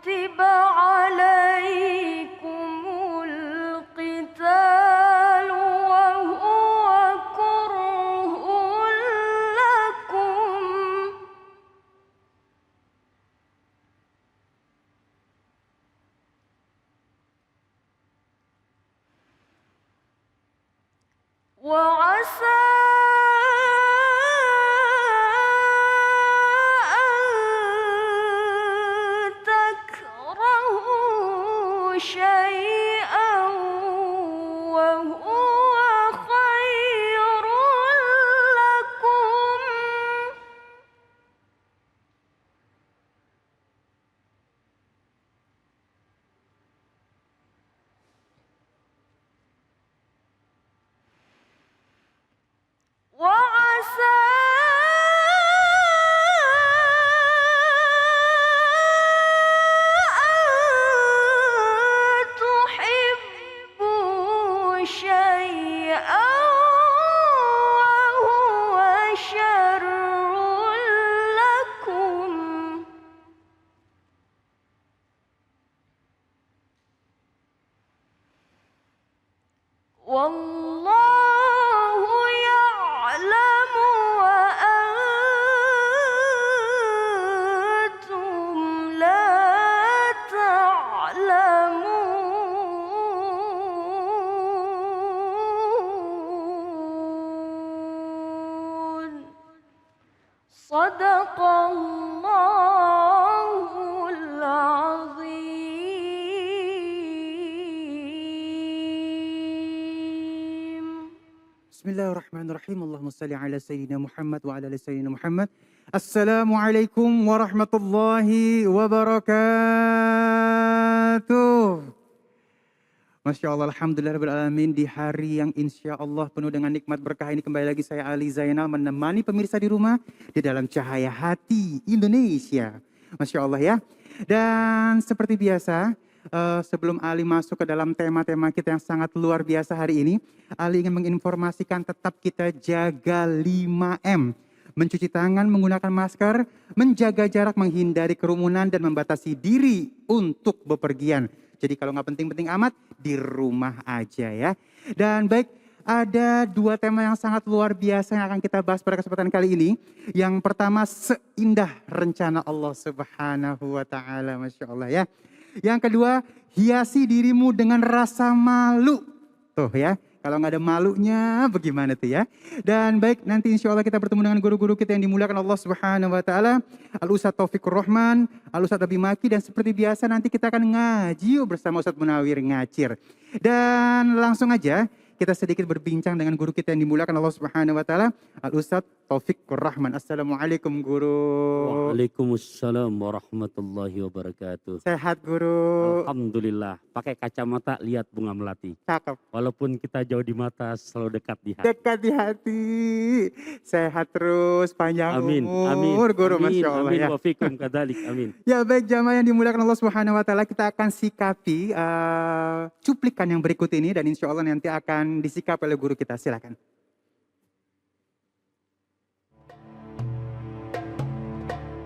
كتب عليكم القتال وهو كره لكم وعسى شيئا وهو خير لكم وعسى شيئا وهو شر لكم والله يعلم وأنتم لا تعلمون صدق الله العظيم. Bismillahirrahmanirrahim. Allahumma salli ala Sayyidina Muhammad wa ala ali Sayyidina Muhammad. Assalamualaikum warahmatullahi wabarakatuh. Masya Allah, Alhamdulillah Rabbil Alamin. Di hari yang insya Allah penuh dengan nikmat berkah ini, kembali lagi saya Ali Zainal menemani pemirsa di rumah di dalam cahaya hati Indonesia. Masya Allah ya. Dan seperti biasa, sebelum Ali masuk ke dalam tema-tema kita yang sangat luar biasa hari ini, Ali ingin menginformasikan tetap kita jaga 5M. Mencuci tangan, menggunakan masker, menjaga jarak, menghindari kerumunan, dan membatasi diri untuk bepergian. Jadi kalau nggak penting-penting amat, di rumah aja ya. Dan baik, ada dua tema yang sangat luar biasa yang akan kita bahas pada kesempatan kali ini. Yang pertama, seindah rencana Allah Subhanahu wa Ta'ala, Masya Allah ya. Yang kedua, hiasi dirimu dengan rasa malu. Tuh ya, kalau nggak ada malunya bagaimana tuh ya. Dan baik, nanti insya Allah kita bertemu dengan guru-guru kita yang dimuliakan Allah Subhanahu wa Ta'ala. Al-Ustadz Taufikur Rahman, Al-Ustadz Abi Maki, dan seperti biasa nanti kita akan ngaji bersama Ustadz Munawir Ngacir. Dan langsung aja kita sedikit berbincang dengan guru kita yang dimuliakan Allah Subhanahu wa Ta'ala, Al-Ustadz Taufikur Rahman. Assalamualaikum guru. Waalaikumsalam warahmatullahi wabarakatuh. Sehat guru. Alhamdulillah. Pakai kacamata lihat bunga melati. Cakep. Walaupun kita jauh di mata, selalu dekat di hati. Dekat di hati. Sehat terus, panjang Amin, amin, umur guru. amin, Masya Allah amin, ya. wa fikum kadzalik, amin. Ya baik, jamaah yang dimuliakan Allah Subhanahu wa Ta'ala, kita akan sikapi cuplikan yang berikut ini, dan insya Allah nanti akan disikapi oleh guru kita. Silakan.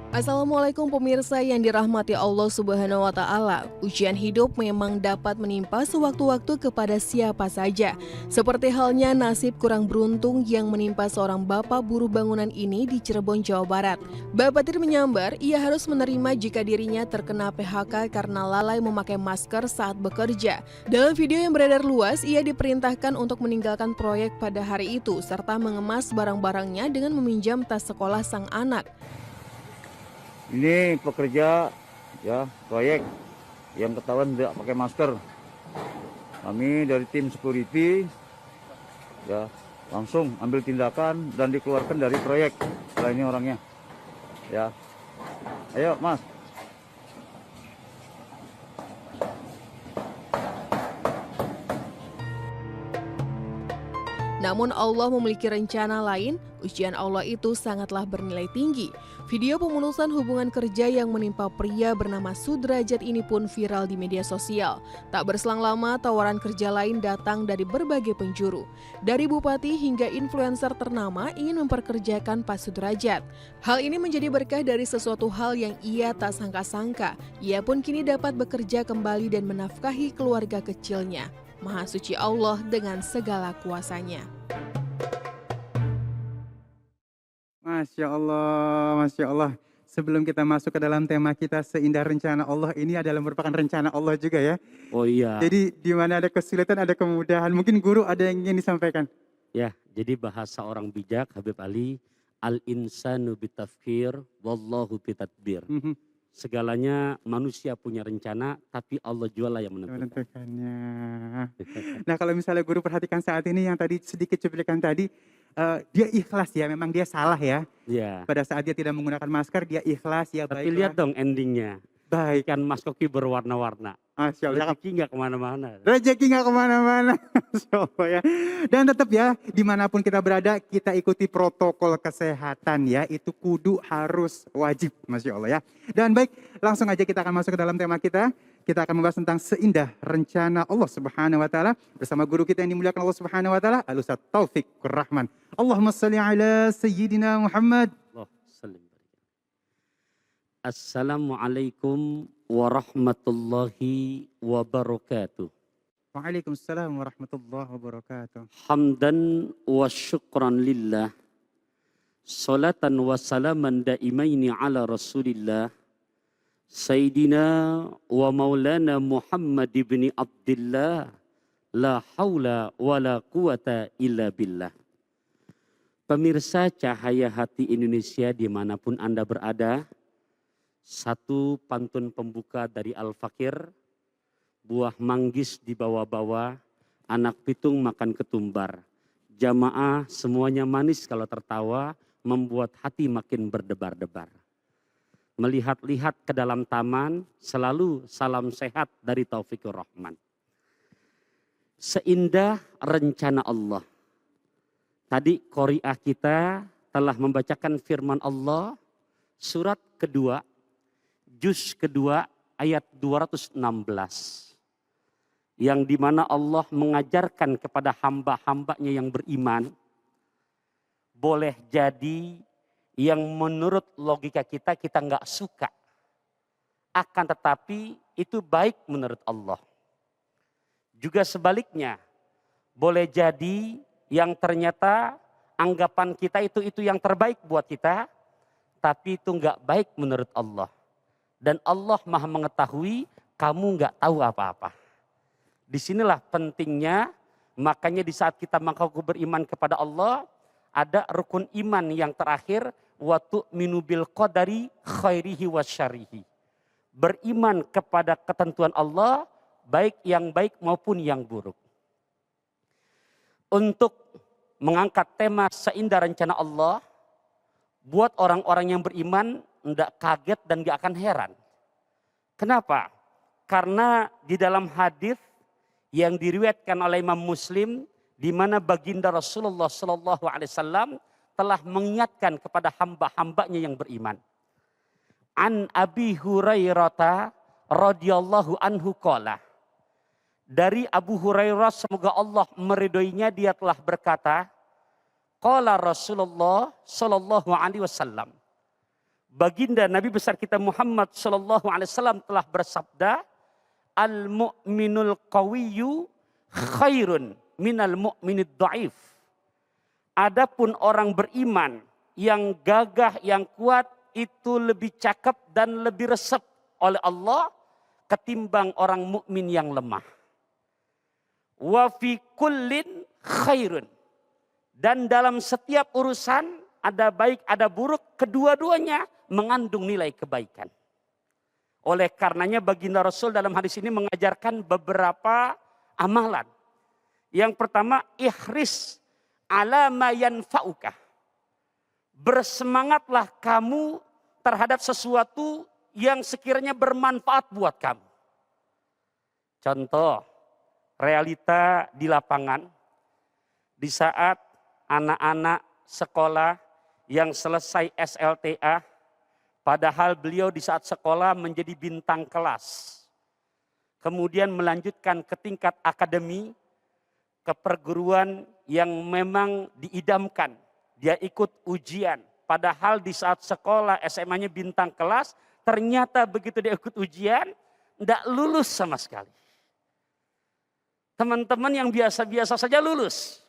Assalamualaikum pemirsa yang dirahmati Allah Subhanahu wa Ta'ala. Ujian hidup memang dapat menimpa sewaktu-waktu kepada siapa saja. Seperti halnya nasib kurang beruntung yang menimpa seorang bapak buruh bangunan ini di Cirebon, Jawa Barat. Bapak Tir menyambar, ia harus menerima jika dirinya terkena PHK karena lalai memakai masker saat bekerja. Dalam video yang beredar luas, ia diperintahkan untuk meninggalkan proyek pada hari itu serta mengemas barang-barangnya dengan meminjam tas sekolah sang anak. Ini pekerja ya proyek yang ketahuan tidak pakai masker. Kami dari tim security ya langsung ambil tindakan dan dikeluarkan dari proyek. Setelah ini orangnya ya. Ayo Mas. Namun Allah memiliki rencana lain, ujian Allah itu sangatlah bernilai tinggi. Video pemutusan hubungan kerja yang menimpa pria bernama Sudrajat ini pun viral di media sosial. Tak berselang lama, tawaran kerja lain datang dari berbagai penjuru. Dari bupati hingga influencer ternama ingin memperkerjakan Pak Sudrajat. Hal ini menjadi berkah dari sesuatu hal yang ia tak sangka-sangka. Ia pun kini dapat bekerja kembali dan menafkahi keluarga kecilnya. Maha suci Allah dengan segala kuasanya. Masya Allah, Masya Allah. Sebelum kita masuk ke dalam tema kita seindah rencana Allah, ini adalah merupakan rencana Allah juga ya. Oh iya. Jadi di mana ada kesulitan ada kemudahan. Mungkin guru ada yang ingin disampaikan. Ya, jadi bahasa orang bijak Habib Ali, al-insanu bitafkir, wallahu bitadbir. Segalanya manusia punya rencana, tapi Allah jualah yang menentukan. Menentukannya. Nah kalau misalnya guru perhatikan saat ini yang tadi sedikit cuplikan tadi, dia ikhlas ya, memang dia salah ya. Ya. Pada saat dia tidak menggunakan masker, dia ikhlas ya. Tapi lihat dong endingnya. Baik. Ikan mas koki berwarna-warna. Masya Allah. Rezeki nggak kemana-mana. Rezeki nggak kemana-mana. Masya Allah ya. Dan tetap ya, dimanapun kita berada, kita ikuti protokol kesehatan ya. Itu kudu harus wajib. Masya Allah ya. Dan baik, langsung aja kita akan masuk ke dalam tema kita. Kita akan membahas tentang seindah rencana Allah Subhanahu wa taala bersama guru kita yang dimuliakan Allah Subhanahu wa taala, Al-Ustaz Taufikur Rahman. Allahumma shalli ala sayyidina Muhammad. Assalamualaikum warahmatullahi wabarakatuh. Waalaikumsalam warahmatullahi wabarakatuh. Hamdan wa syukran lillah. Salatan wa salaman daimaini ala Rasulillah. Sayyidina wa maulana Muhammad ibn Abdullah. La haula wa la quwata illa billah. Pemirsa Cahaya Hati Indonesia dimanapun Anda berada, satu pantun pembuka dari Al-Fakir, buah manggis dibawa-bawa, anak pitung makan ketumbar. Jamaah semuanya manis kalau tertawa, membuat hati makin berdebar-debar. Melihat-lihat ke dalam taman, selalu salam sehat dari Taufikur Rahman. Seindah rencana Allah. Tadi qori'ah kita telah membacakan firman Allah, surat kedua, juz kedua, ayat 216. Yang dimana Allah mengajarkan kepada hamba-hambanya yang beriman, boleh jadi yang menurut logika kita nggak suka. Akan tetapi itu baik menurut Allah. Juga sebaliknya, boleh jadi yang ternyata anggapan kita itu yang terbaik buat kita, tapi itu nggak baik menurut Allah. Dan Allah maha mengetahui, kamu nggak tahu apa-apa. Disinilah pentingnya, makanya di saat kita mengaku beriman kepada Allah, ada rukun iman yang terakhir, wa tu'minu bil qadari khairihi wa syarihi. Beriman kepada ketentuan Allah, baik yang baik maupun yang buruk. Untuk mengangkat tema seindah rencana Allah, buat orang-orang yang beriman, tidak kaget dan gak akan heran. Kenapa? Karena di dalam hadis yang diriwayatkan oleh Imam Muslim, di mana baginda Rasulullah SAW telah mengingatkan kepada hamba-hambanya yang beriman. An Abi Hurairah radhiyallahu anhu qala. Dari Abu Hurairah, semoga Allah meridhoinya, dia telah berkata, qala Rasulullah sallallahu alaihi wasallam. Baginda Nabi besar kita Muhammad sallallahu alaihi wasallam telah bersabda, al-mu'minul qawiyyu khairun minal mu'minid dhaif. Adapun orang beriman yang gagah, yang kuat, itu lebih cakep dan lebih resep oleh Allah ketimbang orang mukmin yang lemah. Wa fi kullin khairun. Dan dalam setiap urusan ada baik, ada buruk, kedua-duanya mengandung nilai kebaikan. Oleh karenanya baginda Rasul dalam hadis ini mengajarkan beberapa amalan. Yang pertama, ihris ala ma yanfa'uka. Bersemangatlah kamu terhadap sesuatu yang sekiranya bermanfaat buat kamu. Contoh, realita di lapangan, di saat anak-anak sekolah yang selesai SLTA, padahal beliau di saat sekolah menjadi bintang kelas. Kemudian melanjutkan ke tingkat akademi, ke perguruan yang memang diidamkan. Dia ikut ujian, padahal di saat sekolah SMA-nya bintang kelas, ternyata begitu dia ikut ujian, tidak lulus sama sekali. Teman-teman yang biasa-biasa saja lulus.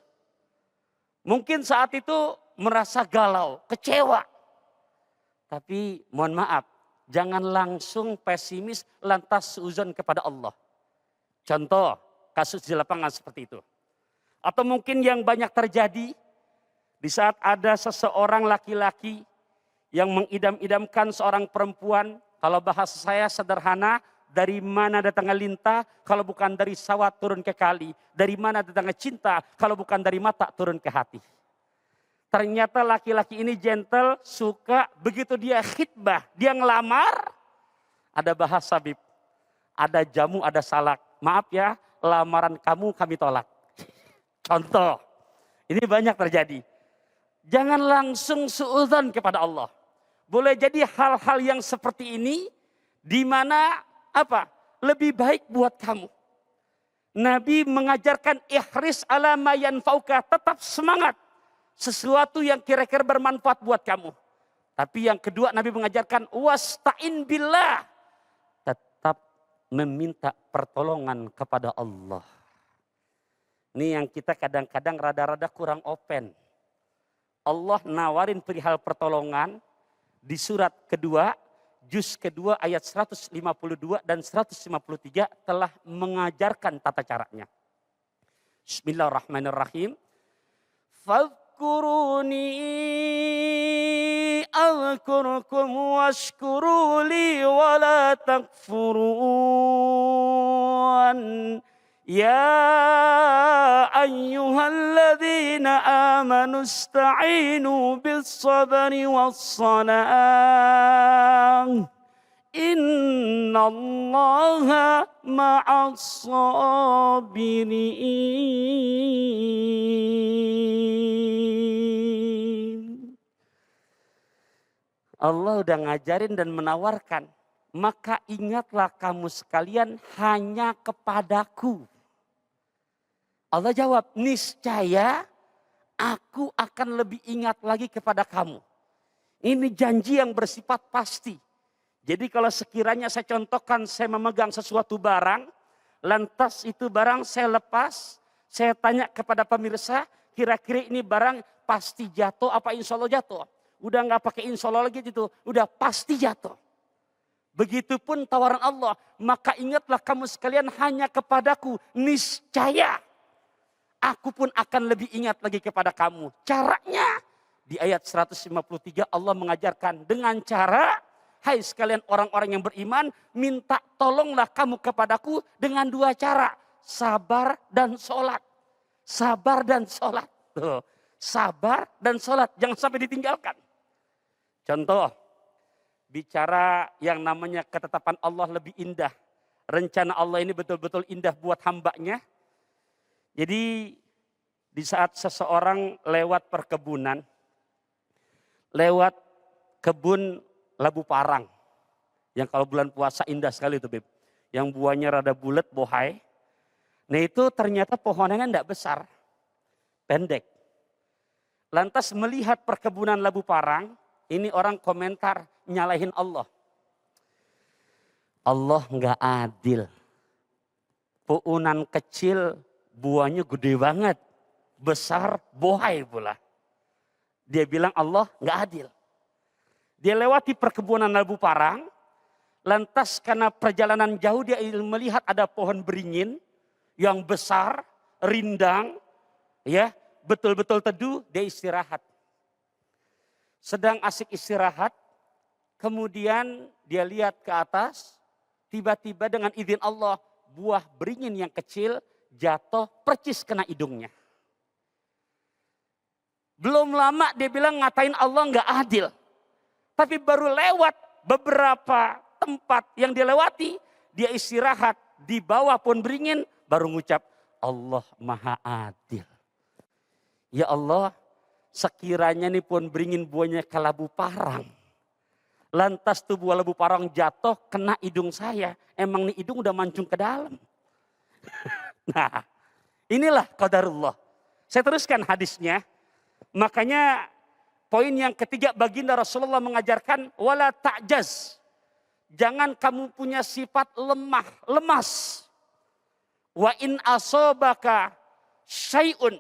Mungkin saat itu merasa galau, kecewa. Tapi mohon maaf, jangan langsung pesimis lantas suuzon kepada Allah. Contoh kasus di lapangan seperti itu. Atau mungkin yang banyak terjadi di saat ada seseorang laki-laki yang mengidam-idamkan seorang perempuan. Kalau bahasa saya sederhana, dari mana datangnya lintah kalau bukan dari sawah turun ke kali. Dari mana datangnya cinta kalau bukan dari mata turun ke hati. Ternyata laki-laki ini gentle, suka, begitu dia khitbah, dia ngelamar, ada bahasa bib, ada jamu, ada salak. Maaf ya, lamaran kamu kami tolak. Contoh, ini banyak terjadi. Jangan langsung suudzon kepada Allah. Boleh jadi hal-hal yang seperti ini, di mana apa? Lebih baik buat kamu. Nabi mengajarkan ihris ala ma yanfauka, tetap semangat. Sesuatu yang kira-kira bermanfaat buat kamu. Tapi yang kedua Nabi mengajarkan wasta'in billah. Tetap meminta pertolongan kepada Allah. Ini yang kita kadang-kadang rada-rada kurang open. Allah nawarin perihal pertolongan di surat kedua, juz kedua ayat 152 dan 153 telah mengajarkan tata caranya. Bismillahirrahmanirrahim. Fadhkuruni azkurkum washkuru li wa la takfurun. Ya ayyuhalladzina amanu ista'inu bis sabri was salah. Innallaha ma'as sabirin. Allah udah ngajarin dan menawarkan. Maka ingatlah kamu sekalian hanya kepadaku. Allah jawab, niscaya aku akan lebih ingat lagi kepada kamu. Ini janji yang bersifat pasti. Jadi kalau sekiranya saya contohkan saya memegang sesuatu barang, lantas itu barang saya lepas, saya tanya kepada pemirsa, kira-kira ini barang pasti jatuh apa insya Allah jatuh? Udah nggak pakai insya Allah lagi gitu, udah pasti jatuh. Begitupun tawaran Allah, maka ingatlah kamu sekalian hanya kepadaku, niscaya aku pun akan lebih ingat lagi kepada kamu. Caranya di ayat 153 Allah mengajarkan dengan cara, hai sekalian orang-orang yang beriman, minta tolonglah kamu kepadaku dengan dua cara, sabar dan sholat. Sabar dan sholat. Tuh, sabar dan sholat, jangan sampai ditinggalkan. Contoh, bicara yang namanya ketetapan Allah lebih indah. Rencana Allah ini betul-betul indah buat hambanya. Jadi di saat seseorang lewat perkebunan, lewat kebun labu parang. Yang kalau bulan puasa indah sekali itu Beb. Yang buahnya rada bulat, bohai. Nah itu ternyata pohonnya enggak besar, pendek. Lantas melihat perkebunan labu parang, ini orang komentar nyalahin Allah. Allah enggak adil. Puunan kecil, buahnya gede banget. Besar, bohai pula. Dia bilang Allah enggak adil. Dia lewati perkebunan labu parang. Lantas karena perjalanan jauh dia melihat ada pohon beringin. Yang besar, rindang. Ya, betul-betul teduh, dia istirahat. Sedang asik istirahat. Kemudian dia lihat ke atas. Tiba-tiba dengan izin Allah. Buah beringin yang kecil jatuh percis kena hidungnya. Belum lama dia bilang ngatain Allah enggak adil. Tapi baru lewat beberapa tempat yang dia lewati. Dia istirahat di bawah pohon beringin. Baru ngucap Allah maha adil. Ya Allah, sekiranya nih pun beringin buahnya ke labu parang. Lantas tuh buah labu parang jatuh kena hidung saya. Emang nih hidung udah mancung ke dalam. Nah, inilah qadarullah. Saya teruskan hadisnya. Makanya poin yang ketiga, baginda Rasulullah mengajarkan wala ta'jaz. Jangan kamu punya sifat lemah, lemas. Wa in asobaka syai'un.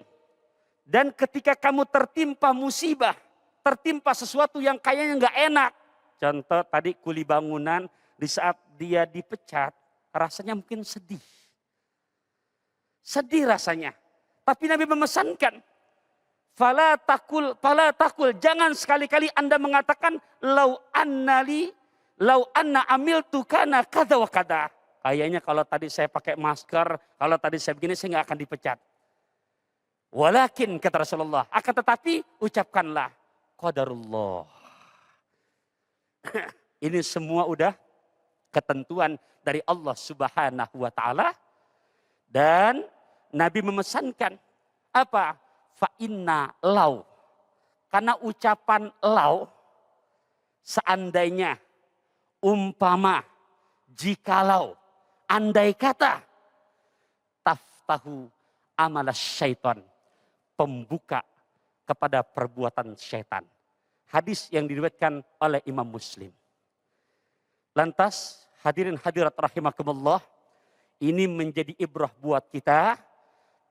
Dan ketika kamu tertimpa musibah, tertimpa sesuatu yang kayaknya nggak enak. Contoh tadi kuli bangunan, di saat dia dipecat, rasanya mungkin sedih. Sedih rasanya. Tapi Nabi memesankan, fala takul, jangan sekali-kali Anda mengatakan, lau anna amiltu kana kada wa kada. Kayaknya kalau tadi saya pakai masker, kalau tadi saya begini, saya nggak akan dipecat. Walakin, kata Rasulullah, akan tetapi ucapkanlah, qadarullah. Ini semua udah ketentuan dari Allah Subhanahu wa taala. Dan Nabi memesankan apa? Fa inna lau. Karena ucapan lau, seandainya, umpama, jikalau, andai kata, taftahu amalas syaitan, pembuka kepada perbuatan syaitan. Hadis yang diriwayatkan oleh Imam Muslim. Lantas hadirin hadirat rahimakumullah, ini menjadi ibrah buat kita,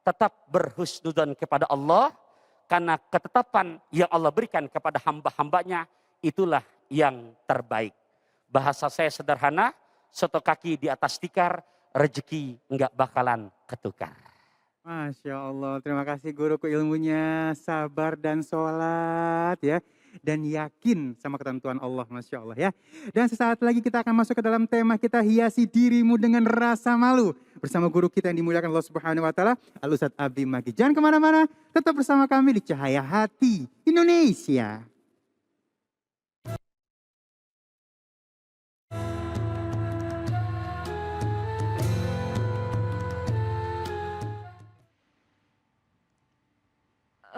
tetap berhusnudzon kepada Allah, karena ketetapan yang Allah berikan kepada hamba-hambanya, itulah yang terbaik. Bahasa saya sederhana, soto kaki di atas tikar, rezeki enggak bakalan ketukar. Masya Allah, terima kasih guruku ilmunya, sabar dan sholat ya. Dan yakin sama ketentuan Allah, Masya Allah ya. Dan sesaat lagi kita akan masuk ke dalam tema kita, hiasi dirimu dengan rasa malu. Bersama guru kita yang dimuliakan Allah Subhanahu wa taala, Al-Ustadz Abi Maki. Jangan kemana-mana, tetap bersama kami di Cahaya Hati Indonesia.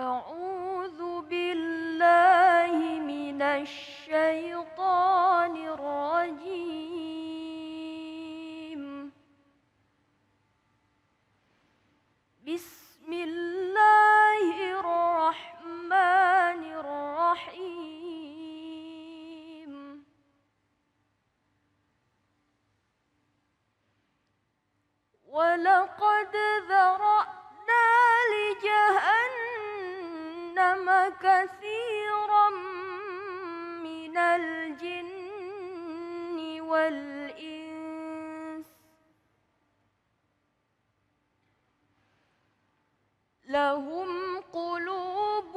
أعوذ بالله من الشيطان الرجيم بسم الله الرحمن الرحيم ولقد ذرأنا لجهنم كثيرا من الجن والإنس لهم قلوب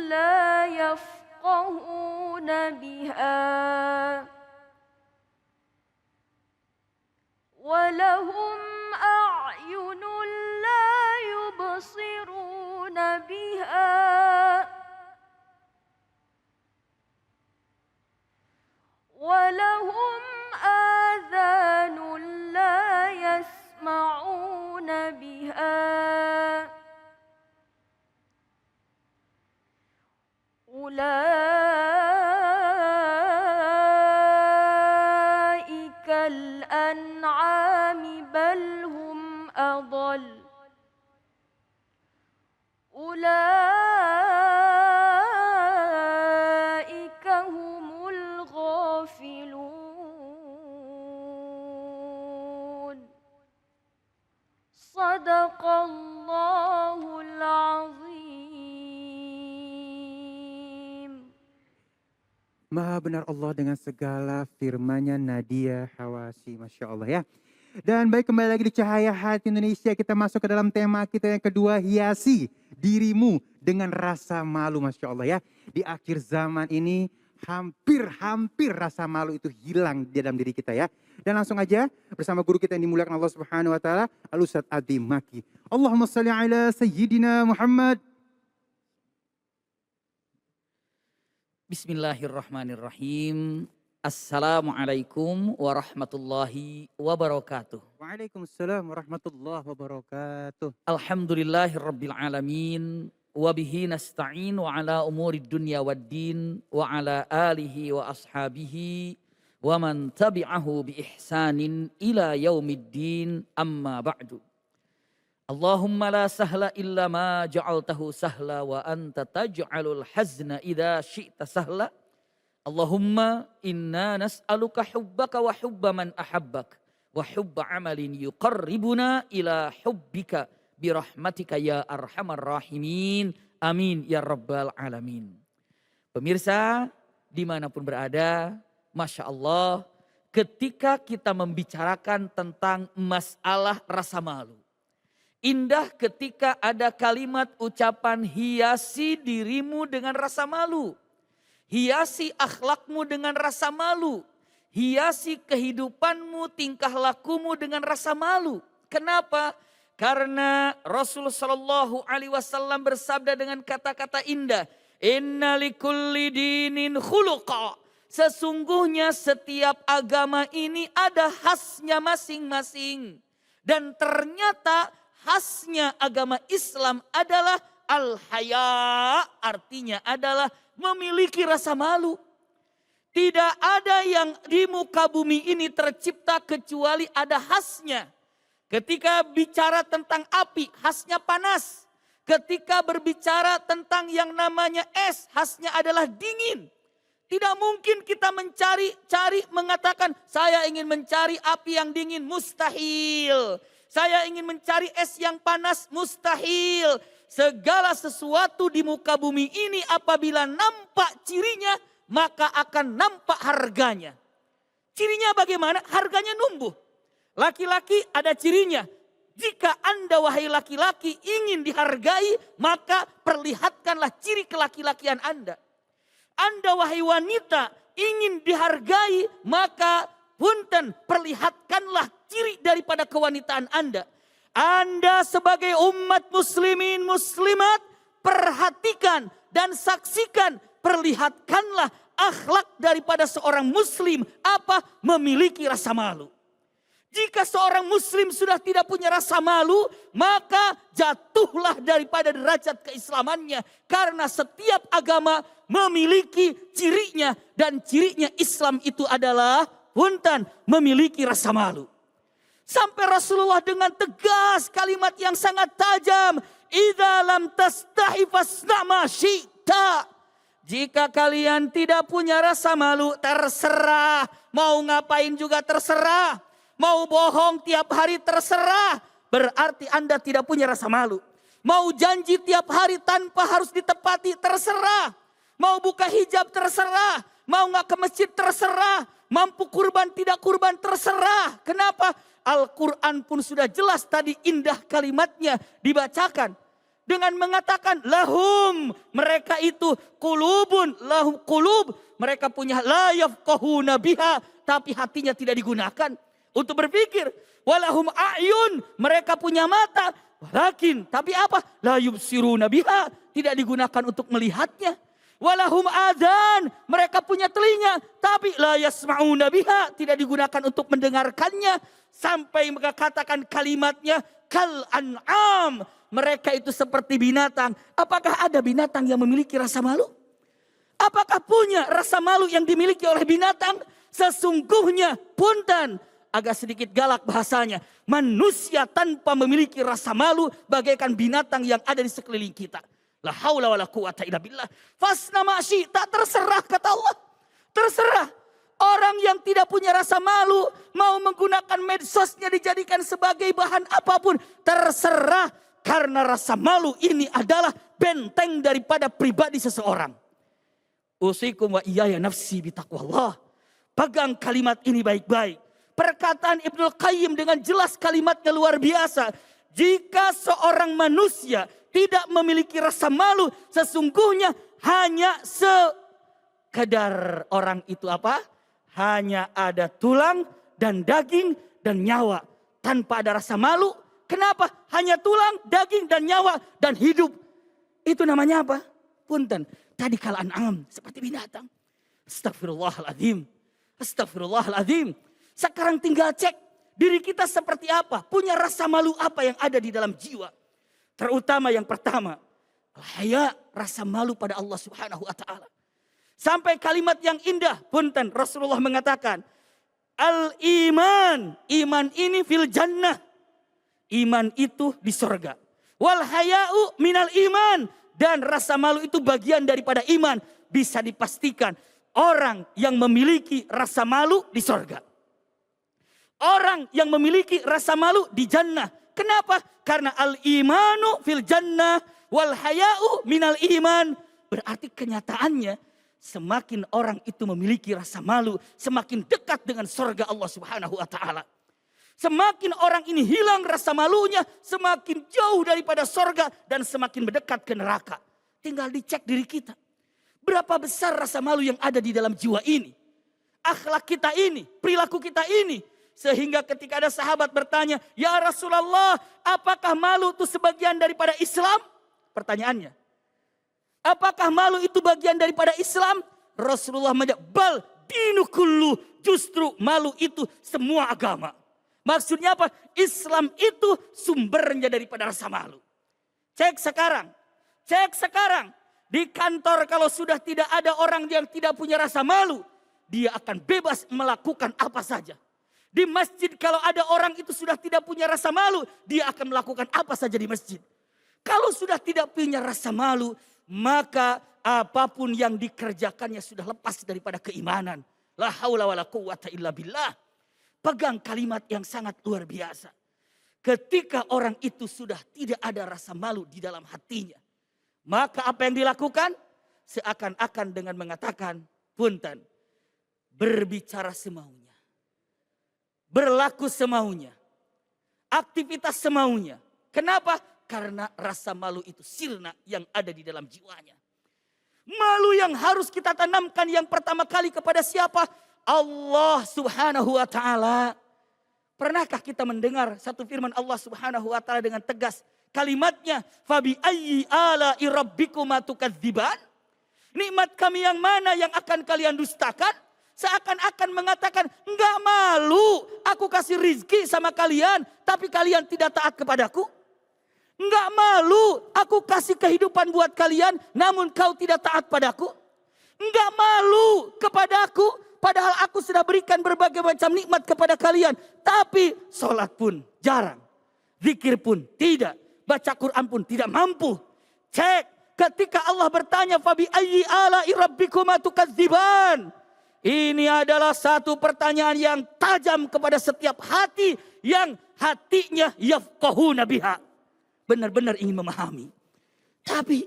لا يفقهون بها ولهم أعين لا يبصرون بها ولهم آذان لا يسمعون بها أولئك الأنعام بل هم أضل أولئك هم الغافلون صدق الله العظيم. Maha benar Allah dengan segala firman-Nya, Nadia Hawasi, Masya Allah ya. Dan baik, kembali lagi di Cahaya Hati Indonesia, kita masuk ke dalam tema kita yang kedua, hiasi dirimu dengan rasa malu, Masya Allah ya. Di akhir zaman ini hampir rasa malu itu hilang di dalam diri kita ya. Dan langsung aja bersama guru kita yang dimuliakan Allah Subhanahu wa taala, Al-Ustadz Abi Maki. Allahumma shalli ala Sayyidina Muhammad. Bismillahirrahmanirrahim. Assalamualaikum warahmatullahi wabarakatuh. Waalaikumsalam warahmatullahi wabarakatuh. Alhamdulillahirabbil alamin. wa bihi nasta'in wa ala umuri dunya waddin wa ala alihi wa ashabihi wa man tabi'ahu bi ihsanin ila yaumiddin amma ba'du. Allahumma la sahla illa ma ja'altahu sahla wa anta taj'alul hazna idza syi'ta sahla. Allahumma inna nas'aluka hubbaka wa hubba man ahabbak wa hubba amalin yuqarribuna ila hubbika birahmatika ya arhamar rahimin. Amin ya rabbal alamin. Pemirsa dimanapun berada, Masya Allah, ketika kita membicarakan tentang masalah rasa malu, indah ketika ada kalimat ucapan hiasi dirimu dengan rasa malu. Hiasi akhlakmu dengan rasa malu. Hiasi kehidupanmu, tingkah lakumu dengan rasa malu. Kenapa? Karena Rasulullah Shallallahu Alaihi Wasallam bersabda dengan kata-kata indah. Inna likulli dinin khuluqa. Sesungguhnya setiap agama ini ada khasnya masing-masing. Dan ternyata khasnya agama Islam adalah al-haya, artinya adalah memiliki rasa malu. Tidak ada yang di muka bumi ini tercipta kecuali ada khasnya. Ketika bicara tentang api, khasnya panas. Ketika berbicara tentang yang namanya es, khasnya adalah dingin. Tidak mungkin kita mencari mengatakan saya ingin mencari api yang dingin, mustahil. Saya ingin mencari es yang panas, mustahil. Segala sesuatu di muka bumi ini apabila nampak cirinya, maka akan nampak harganya. Cirinya bagaimana? Harganya numbuh. Laki-laki ada cirinya. Jika Anda wahai laki-laki ingin dihargai, maka perlihatkanlah ciri kelaki-lakian Anda. Anda wahai wanita ingin dihargai, maka punten perlihatkanlah ciri daripada kewanitaan Anda. Anda sebagai umat muslimin muslimat, perhatikan dan saksikan, perlihatkanlah akhlak daripada seorang muslim, apa? Memiliki rasa malu. Jika seorang muslim sudah tidak punya rasa malu, maka jatuhlah daripada derajat keislamannya. Karena setiap agama memiliki cirinya, dan cirinya Islam itu adalah punten memiliki rasa malu. Sampai Rasulullah dengan tegas kalimat yang sangat tajam. Idza lam tastahi fasna ma syi'ta. Jika kalian tidak punya rasa malu, terserah. Mau ngapain juga terserah. Mau bohong tiap hari terserah. Berarti Anda tidak punya rasa malu. Mau janji tiap hari tanpa harus ditepati terserah. Mau buka hijab terserah. Mau nggak ke masjid terserah. Mampu kurban tidak kurban terserah. Kenapa? Al-Quran pun sudah jelas tadi indah kalimatnya dibacakan. Dengan mengatakan lahum, mereka itu kulubun, lahum kulub. Mereka punya la yafqahuna biha, tapi hatinya tidak digunakan untuk berpikir. Walahum a'yun, mereka punya mata. Walakin, tapi apa? La yubsiruna biha, tidak digunakan untuk melihatnya. Walahum adhan, mereka punya telinga, tapi la yasma'una biha, tidak digunakan untuk mendengarkannya. Sampai mengatakan kalimatnya kal an'am, mereka itu seperti binatang. Apakah ada binatang yang memiliki rasa malu? Apakah punya rasa malu yang dimiliki oleh binatang? Sesungguhnya punten, agak sedikit galak bahasanya, manusia tanpa memiliki rasa malu bagaikan binatang yang ada di sekeliling kita. La haula wala quwata illa billah. Fasna ma syi'ta, terserah kata Allah. Terserah. Orang yang tidak punya rasa malu, mau menggunakan medsosnya dijadikan sebagai bahan apapun, terserah. Karena rasa malu ini adalah benteng daripada pribadi seseorang. Usikum wa iyaya nafsi bitaqwallah. Pegang kalimat ini baik-baik. Perkataan Ibnu Qayyim dengan jelas kalimatnya luar biasa. Jika seorang manusia tidak memiliki rasa malu, sesungguhnya hanya sekedar orang itu apa? Hanya ada tulang dan daging dan nyawa. Tanpa ada rasa malu. Kenapa? Hanya tulang, daging dan nyawa dan hidup. Itu namanya apa? Punten. Tadi kal an'am, seperti binatang. Astagfirullahaladzim. Astagfirullahaladzim. Sekarang tinggal cek diri kita seperti apa. Punya rasa malu apa yang ada di dalam jiwa. Terutama yang pertama. Haya, rasa malu pada Allah Subhanahu wa taala. Sampai kalimat yang indah, punten, Rasulullah mengatakan, al-iman, iman ini fil jannah. Iman itu di surga. Wal haya'u minal iman, dan rasa malu itu bagian daripada iman. Bisa dipastikan orang yang memiliki rasa malu di surga. Orang yang memiliki rasa malu di jannah. Kenapa? Karena al-imanu fil jannah wal haya'u minal iman. Berarti kenyataannya semakin orang itu memiliki rasa malu, semakin dekat dengan surga Allah Subhanahu wa taala. Semakin orang ini hilang rasa malunya, semakin jauh daripada surga dan semakin mendekat ke neraka. Tinggal dicek diri kita. Berapa besar rasa malu yang ada di dalam jiwa ini? Akhlak kita ini, perilaku kita ini. Sehingga ketika ada sahabat bertanya, "Ya Rasulullah, apakah malu itu sebagian daripada Islam?" Pertanyaannya, apakah malu itu bagian daripada Islam? Rasulullah menjawab, "Bal dinu kullu." Justru malu itu semua agama. Maksudnya apa? Islam itu sumbernya daripada rasa malu. Cek sekarang. Di kantor kalau sudah tidak ada orang yang tidak punya rasa malu, dia akan bebas melakukan apa saja. Di masjid kalau ada orang itu sudah tidak punya rasa malu, dia akan melakukan apa saja di masjid. Kalau sudah tidak punya rasa malu, maka apapun yang dikerjakannya sudah lepas daripada keimanan. La haula wala quwwata illa billah. Pegang kalimat yang sangat luar biasa. Ketika orang itu sudah tidak ada rasa malu di dalam hatinya, maka apa yang dilakukan? Seakan-akan dengan mengatakan, punten, berbicara semaunya, berlaku semaunya, aktivitas semaunya. Kenapa? Karena rasa malu itu sirna yang ada di dalam jiwanya. Malu yang harus kita tanamkan yang pertama kali kepada siapa? Allah Subhanahu wa taala. Pernahkah kita mendengar satu firman Allah Subhanahu wa taala dengan tegas? Kalimatnya, "Fabi ayyi ala'i rabbikuma tukadziban?" Nikmat kami yang mana yang akan kalian dustakan? Seakan-akan mengatakan, enggak malu aku kasih rizki sama kalian, tapi kalian tidak taat kepadaku. Enggak malu aku kasih kehidupan buat kalian, namun kau tidak taat padaku. Enggak malu kepadaku, padahal aku sudah berikan berbagai macam nikmat kepada kalian. Tapi sholat pun jarang. Zikir pun tidak. Baca Quran pun tidak mampu. Cek ketika Allah bertanya, "Fabi ayyi ala'i rabbikuma tukadziban?" Ini adalah satu pertanyaan yang tajam kepada setiap hati yang hatinya yafqahuna biha. Benar-benar ingin memahami. Tapi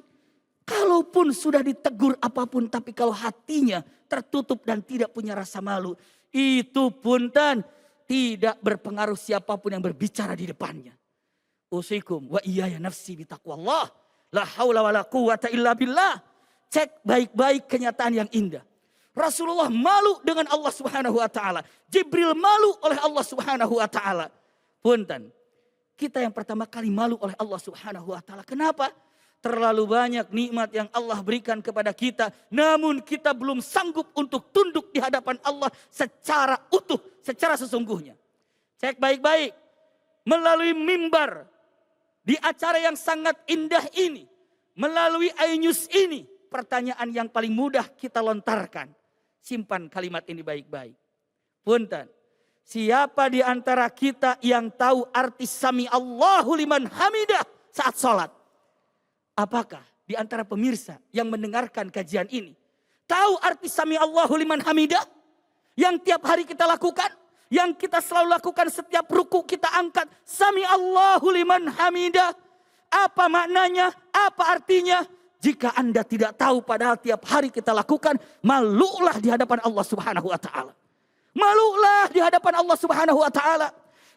kalaupun sudah ditegur apapun, tapi kalau hatinya tertutup dan tidak punya rasa malu, itu punten tidak berpengaruh siapapun yang berbicara di depannya. Usikum wa iyaya nafsi bitaqwallah. La haula wala quwwata illa billah. Cek baik-baik kenyataan yang indah. Rasulullah malu dengan Allah Subhanahu wa taala. Jibril malu oleh Allah Subhanahu wa taala. Punten, kita yang pertama kali malu oleh Allah Subhanahu wa taala. Kenapa? Terlalu banyak nikmat yang Allah berikan kepada kita, namun kita belum sanggup untuk tunduk di hadapan Allah secara utuh, secara sesungguhnya. Cek baik-baik. Melalui mimbar, di acara yang sangat indah ini, melalui iNews ini, pertanyaan yang paling mudah kita lontarkan. Simpan kalimat ini baik-baik. Punten, siapa di antara kita yang tahu arti sami Allahu liman hamidah saat sholat? Apakah di antara pemirsa yang mendengarkan kajian ini tahu arti sami Allahu liman hamidah? Yang tiap hari kita lakukan, yang kita selalu lakukan setiap ruku kita angkat sami Allahu liman hamidah. Apa maknanya? Apa artinya? Jika Anda tidak tahu padahal tiap hari kita lakukan, malulah di hadapan Allah Subhanahu wa taala. Malulah di hadapan Allah Subhanahu wa taala.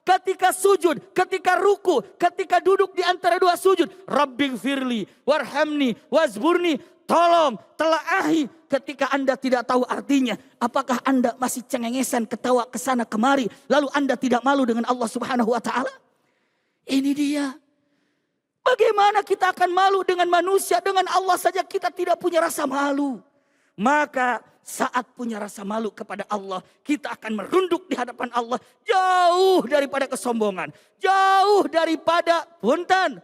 Ketika sujud, ketika ruku, ketika duduk di antara dua sujud, Rabbighfirli warhamni wazburni, tolong telaahi. Ketika Anda tidak tahu artinya, apakah Anda masih cengengesan ketawa kesana kemari, lalu Anda tidak malu dengan Allah Subhanahu wa taala? Ini dia. Bagaimana kita akan malu dengan manusia, dengan Allah saja kita tidak punya rasa malu. Maka saat punya rasa malu kepada Allah, kita akan merunduk di hadapan Allah jauh daripada kesombongan, jauh daripada punten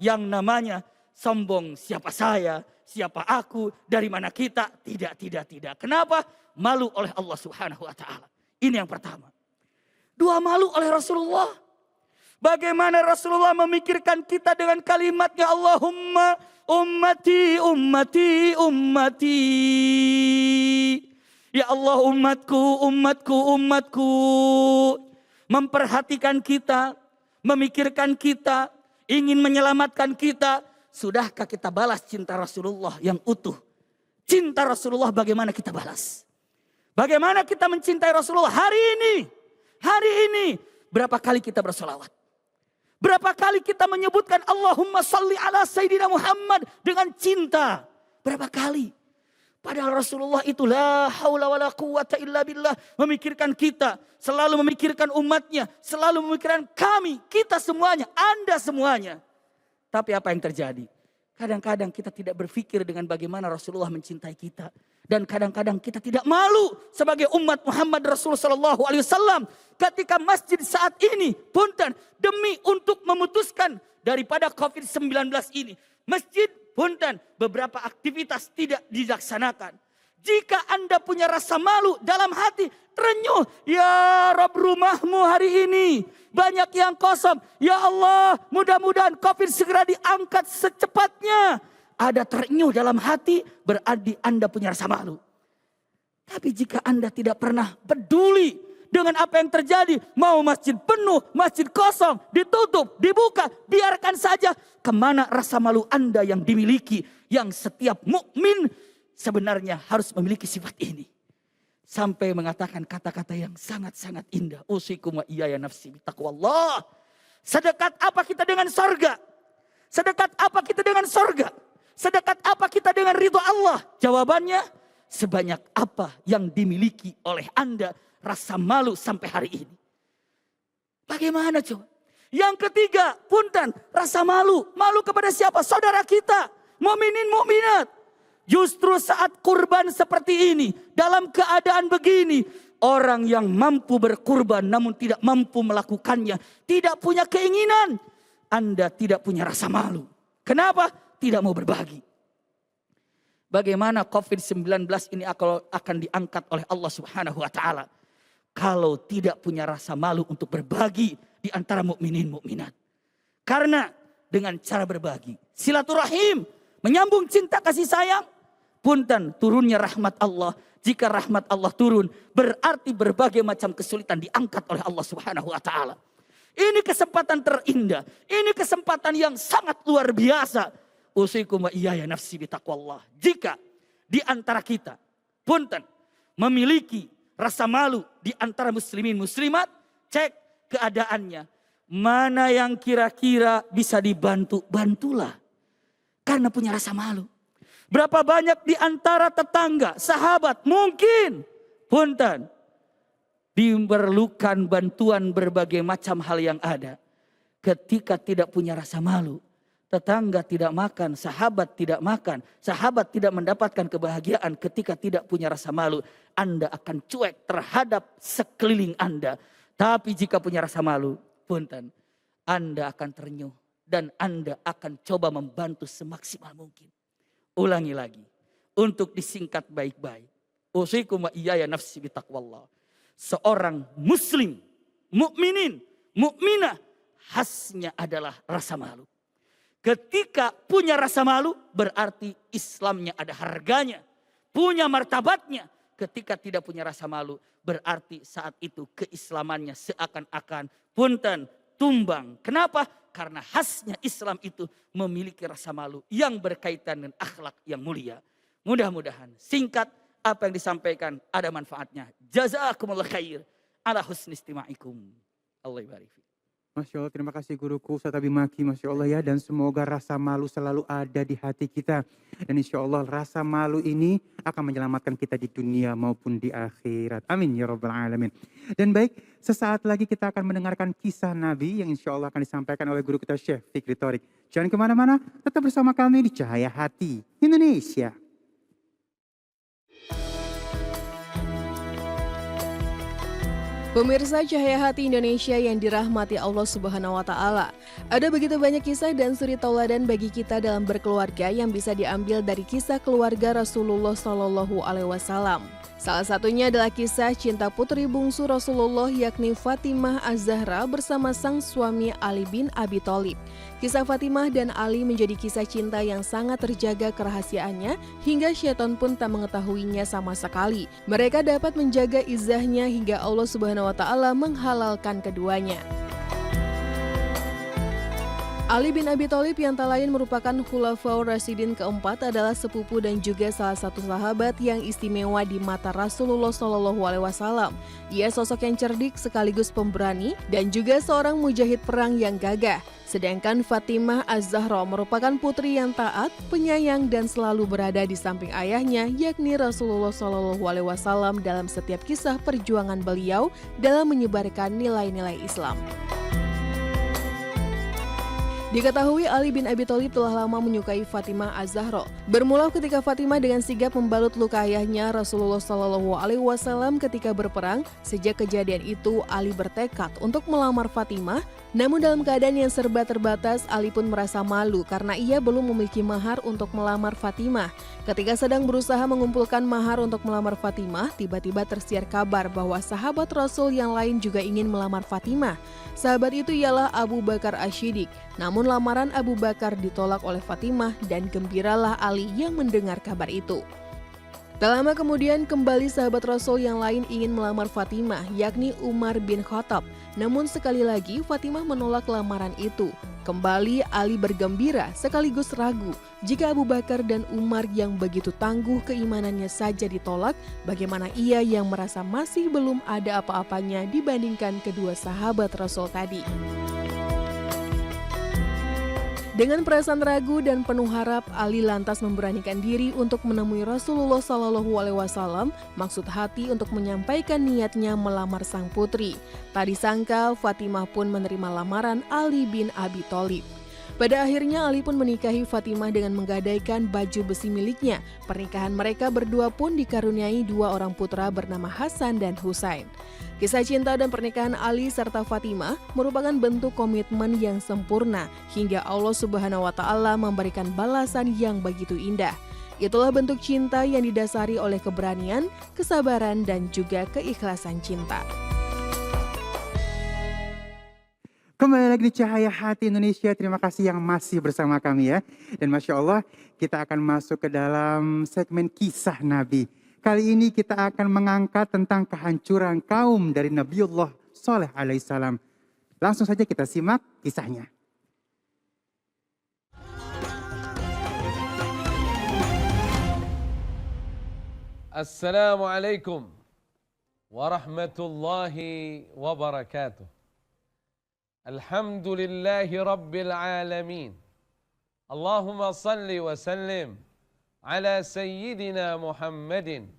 yang namanya sombong siapa saya, siapa aku, dari mana kita. Tidak. Kenapa? Malu oleh Allah Subhanahu wa taala. Ini yang pertama. Dua, malu oleh Rasulullah. Bagaimana Rasulullah memikirkan kita dengan kalimatnya Allahumma ummati, ummati, ummati. Ya Allah umatku, umatku, umatku. Memperhatikan kita, memikirkan kita, ingin menyelamatkan kita. Sudahkah kita balas cinta Rasulullah yang utuh? Cinta Rasulullah bagaimana kita balas? Bagaimana kita mencintai Rasulullah hari ini? Hari ini berapa kali kita bersolawat? Berapa kali kita menyebutkan Allahumma salli ala Sayyidina Muhammad dengan cinta? Berapa kali? Padahal Rasulullah itu la haula wa la quwata illa billah. Memikirkan kita, selalu memikirkan umatnya, selalu memikirkan kami, kita semuanya, Anda semuanya. Tapi apa yang terjadi? Kadang-kadang kita tidak berpikir dengan bagaimana Rasulullah mencintai kita. Dan kadang-kadang kita tidak malu sebagai umat Muhammad Rasul Sallallahu Alaihi Wasallam. Ketika masjid saat ini, punten, demi untuk memutuskan daripada COVID-19 ini. Masjid, punten, beberapa aktivitas tidak dilaksanakan. Jika Anda punya rasa malu dalam hati, terenyuh. Ya Rabb, rumahmu hari ini banyak yang kosong. Ya Allah, mudah-mudahan COVID segera diangkat secepatnya. Ada terenyuh dalam hati, berarti Anda punya rasa malu. Tapi jika Anda tidak pernah peduli dengan apa yang terjadi, mau masjid penuh, masjid kosong, ditutup, dibuka, biarkan saja. Kemana rasa malu Anda yang dimiliki, yang setiap mukmin sebenarnya harus memiliki sifat ini. Sampai mengatakan kata-kata yang sangat-sangat indah. Usikum wa iyaya nafsi bitaqwallah. Sedekat apa kita dengan sorga? Sedekat apa kita dengan sorga? Sedekat apa kita dengan ridho Allah? Jawabannya, sebanyak apa yang dimiliki oleh Anda rasa malu sampai hari ini. Bagaimana coba? Yang ketiga, punten, rasa malu. Malu kepada siapa? Saudara kita, mukminin mukminat. Justru saat kurban seperti ini, dalam keadaan begini, orang yang mampu berkurban namun tidak mampu melakukannya, tidak punya keinginan, Anda tidak punya rasa malu. Kenapa? Tidak mau berbagi. Bagaimana COVID-19 ini akan diangkat oleh Allah Subhanahu wa taala kalau tidak punya rasa malu untuk berbagi di antara mukminin mukminat. Karena dengan cara berbagi, silaturahim, menyambung cinta kasih sayang, punten turunnya rahmat Allah. Jika rahmat Allah turun, berarti berbagai macam kesulitan diangkat oleh Allah Subhanahu wa taala. Ini kesempatan terindah, ini kesempatan yang sangat luar biasa. Usikum wa iyaya nafsi bitaqwallah. Jika di antara kita, punten, memiliki rasa malu di antara muslimin muslimat, cek keadaannya. Mana yang kira-kira bisa dibantu, bantulah. Karena punya rasa malu. Berapa banyak di antara tetangga, sahabat, mungkin, punten, diperlukan bantuan berbagai macam hal yang ada. Ketika tidak punya rasa malu, tetangga tidak makan, sahabat tidak makan, sahabat tidak mendapatkan kebahagiaan ketika tidak punya rasa malu. Anda akan cuek terhadap sekeliling Anda. Tapi jika punya rasa malu, punten, Anda akan terenyuh dan Anda akan coba membantu semaksimal mungkin. Ulangi lagi, untuk disingkat baik-baik. Usikum wa iyaya nafsi bitaqwallah. Seorang muslim, mukminin, mukminah, khasnya adalah rasa malu. Ketika punya rasa malu, berarti Islamnya ada harganya, punya martabatnya. Ketika tidak punya rasa malu, berarti saat itu keislamannya seakan-akan punten, tumbang. Kenapa? Karena khasnya Islam itu memiliki rasa malu yang berkaitan dengan akhlak yang mulia. Mudah-mudahan singkat apa yang disampaikan ada manfaatnya. Jazakumullah khair ala husni istima'ikum. Allah barik. Masya Allah, terima kasih guruku Ustaz Abi Maki, Masya Allah ya. Dan semoga rasa malu selalu ada di hati kita. Dan insya Allah rasa malu ini akan menyelamatkan kita di dunia maupun di akhirat. Amin ya Rabbal Alamin. Dan baik, sesaat lagi kita akan mendengarkan kisah Nabi yang insya Allah akan disampaikan oleh guru kita Syekh Fikri Thorik. Jangan kemana-mana, tetap bersama kami di Cahaya Hati Indonesia. Pemirsa Cahaya Hati Indonesia yang dirahmati Allah Subhanahu wa Ta'ala, ada begitu banyak kisah dan suri tauladan bagi kita dalam berkeluarga yang bisa diambil dari kisah keluarga Rasulullah Shallallahu Alaihi Wasallam. Salah satunya adalah kisah cinta putri bungsu Rasulullah yakni Fatimah Az-Zahra bersama sang suami Ali bin Abi Thalib. Kisah Fatimah dan Ali menjadi kisah cinta yang sangat terjaga kerahasiaannya hingga syaitan pun tak mengetahuinya sama sekali. Mereka dapat menjaga izahnya hingga Allah Subhanahu wa Ta'ala menghalalkan keduanya. Ali bin Abi Thalib yang tak lain merupakan Khulafaur Rasyidin keempat adalah sepupu dan juga salah satu sahabat yang istimewa di mata Rasulullah SAW. Ia sosok yang cerdik sekaligus pemberani dan juga seorang mujahid perang yang gagah. Sedangkan Fatimah Az-Zahra merupakan putri yang taat, penyayang dan selalu berada di samping ayahnya yakni Rasulullah SAW dalam setiap kisah perjuangan beliau dalam menyebarkan nilai-nilai Islam. Diketahui Ali bin Abi Thalib telah lama menyukai Fatimah Az-Zahra. Bermula ketika Fatimah dengan sigap membalut luka ayahnya Rasulullah SAW ketika berperang. Sejak kejadian itu, Ali bertekad untuk melamar Fatimah. Namun dalam keadaan yang serba terbatas, Ali pun merasa malu karena ia belum memiliki mahar untuk melamar Fatimah. Ketika sedang berusaha mengumpulkan mahar untuk melamar Fatimah, tiba-tiba tersiar kabar bahwa sahabat Rasul yang lain juga ingin melamar Fatimah. Sahabat itu ialah Abu Bakar Asy-Syiddiq. Namun lamaran Abu Bakar ditolak oleh Fatimah dan gembiralah Ali yang mendengar kabar itu. Tak lama kemudian kembali sahabat Rasul yang lain ingin melamar Fatimah, yakni Umar bin Khattab. Namun sekali lagi Fatimah menolak lamaran itu. Kembali Ali bergembira sekaligus ragu. Jika Abu Bakar dan Umar yang begitu tangguh keimanannya saja ditolak, bagaimana ia yang merasa masih belum ada apa-apanya dibandingkan kedua sahabat Rasul tadi. Dengan perasaan ragu dan penuh harap, Ali lantas memberanikan diri untuk menemui Rasulullah SAW, maksud hati untuk menyampaikan niatnya melamar sang putri. Tak disangka, Fatimah pun menerima lamaran Ali bin Abi Thalib. Pada akhirnya Ali pun menikahi Fatimah dengan menggadaikan baju besi miliknya. Pernikahan mereka berdua pun dikaruniai dua orang putra bernama Hasan dan Husain. Kisah cinta dan pernikahan Ali serta Fatimah merupakan bentuk komitmen yang sempurna hingga Allah Subhanahu wa Ta'ala memberikan balasan yang begitu indah. Itulah bentuk cinta yang didasari oleh keberanian, kesabaran dan juga keikhlasan cinta. Kembali lagi di Cahaya Hati Indonesia, terima kasih yang masih bersama kami ya. Dan Masya Allah kita akan masuk ke dalam segmen kisah Nabi. Kali ini kita akan mengangkat tentang kehancuran kaum dari Nabiullah Shalih alaihissalam. Langsung saja kita simak kisahnya. Assalamualaikum warahmatullahi wabarakatuh. Alhamdulillahi Rabbil Alamin. Allahumma salli wa sallim ala Sayyidina Muhammadin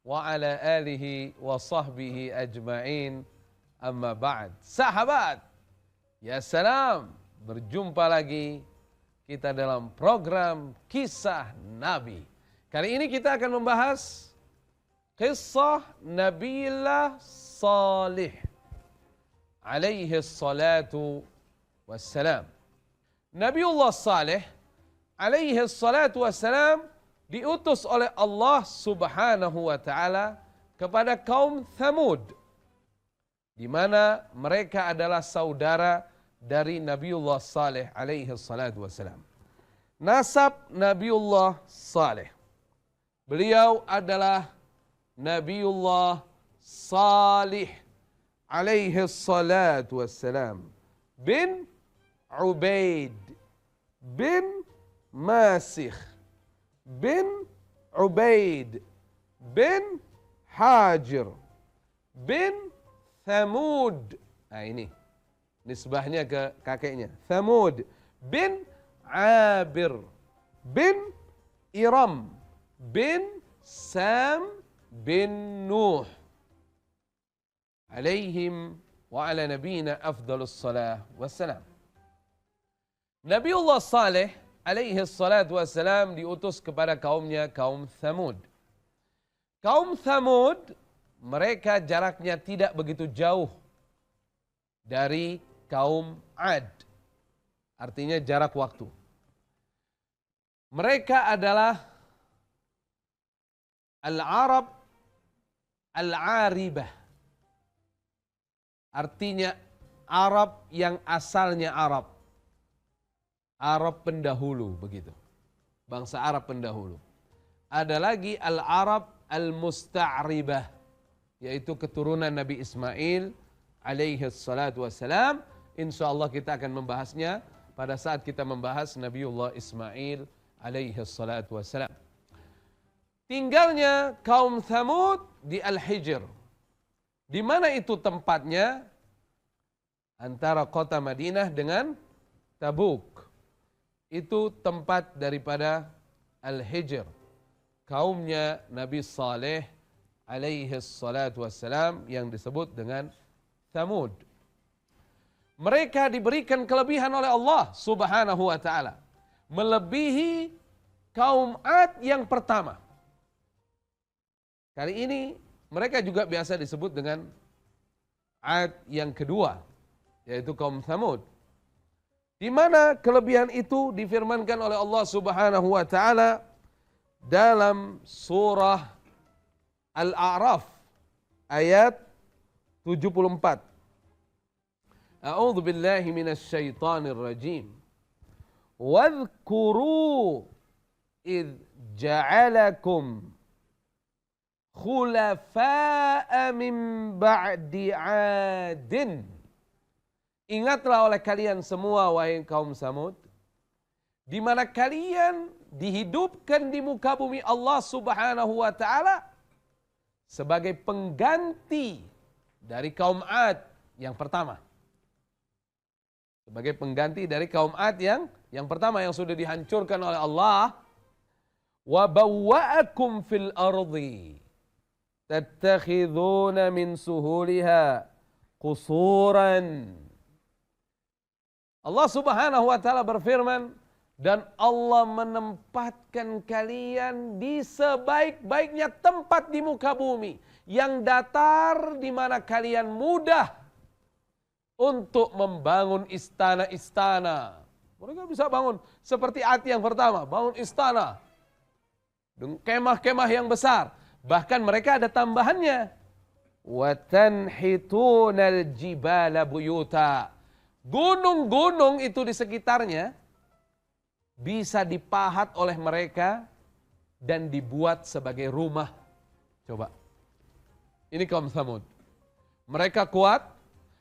wa ala alihi wa sahbihi ajma'in. Amma ba'd. Sahabat, ya salam. Berjumpa lagi kita dalam program Kisah Nabi. Kali ini kita akan membahas kisah Nabiullah Salih alaihi salatu wassalam. Nabiullah Salih alaihi salatu wassalam diutus oleh Allah Subhanahu wa Ta'ala kepada kaum Thamud, di mana mereka adalah saudara dari Nabiullah Salih alaihi salatu wassalam. Nasab Nabiullah Salih, beliau adalah Nabiullah Salih alaihi salatu wassalam bin Ubaid bin Masikh bin Ubaid bin Hajir bin Thamud. Nah ini nisbahnya ke kakeknya. Thamud bin Abir bin Iram bin Sam bin Nuh alaihim wa ala nabiyina afdalus salah wassalam. Nabiullah Salih alaihi salatu wassalam diutus kepada kaumnya, kaum Thamud. Kaum Thamud mereka jaraknya tidak begitu jauh dari kaum Ad. Artinya jarak waktu. Mereka adalah Al-Arab Al-Aribah. Artinya Arab yang asalnya Arab. Arab pendahulu begitu. Bangsa Arab pendahulu. Ada lagi Al-Arab Al-Musta'ribah, yaitu keturunan Nabi Ismail alaihi salatu wassalam. Insyaallah kita akan membahasnya pada saat kita membahas Nabiullah Ismail alaihi salatu wassalam. Tinggalnya kaum Thamud di Al-Hijr. Di mana itu tempatnya? Antara kota Madinah dengan Tabuk. Itu tempat daripada Al-Hijr. Kaumnya Nabi Saleh alaihi salatu wassalam yang disebut dengan Thamud. Mereka diberikan kelebihan oleh Allah subhanahu wa ta'ala. Melebihi kaum Ad yang pertama. Kali ini mereka juga biasa disebut dengan Ad yang kedua, yaitu kaum Thamud. Di mana kelebihan itu difirmankan oleh Allah subhanahu wa ta'ala dalam surah Al-A'raf ayat 74. A'udzu billahi minasy syaithanir rajim. Wadhkuru idh ja'alakum khulafa'a min ba'di 'adin. Ingatlah oleh kalian semua wahai kaum Samud, di mana kalian dihidupkan di muka bumi Allah Subhanahu wa taala sebagai pengganti dari kaum Ad yang pertama. Sebagai pengganti dari kaum Ad yang pertama yang sudah dihancurkan oleh Allah. Wa bawwa'akum fil ardi tattakhiduna min suhuliha qusuran. Allah subhanahu wa ta'ala berfirman, dan Allah menempatkan kalian di sebaik-baiknya tempat di muka bumi, yang datar di mana kalian mudah untuk membangun istana-istana. Mereka bisa bangun seperti Ad yang pertama, bangun istana, kemah-kemah yang besar. Bahkan mereka ada tambahannya. وَتَنْحِتُونَ الْجِبَالَ بُيُوتًا. Gunung-gunung itu di sekitarnya bisa dipahat oleh mereka dan dibuat sebagai rumah. Coba. Ini kaum Thamud. Mereka kuat,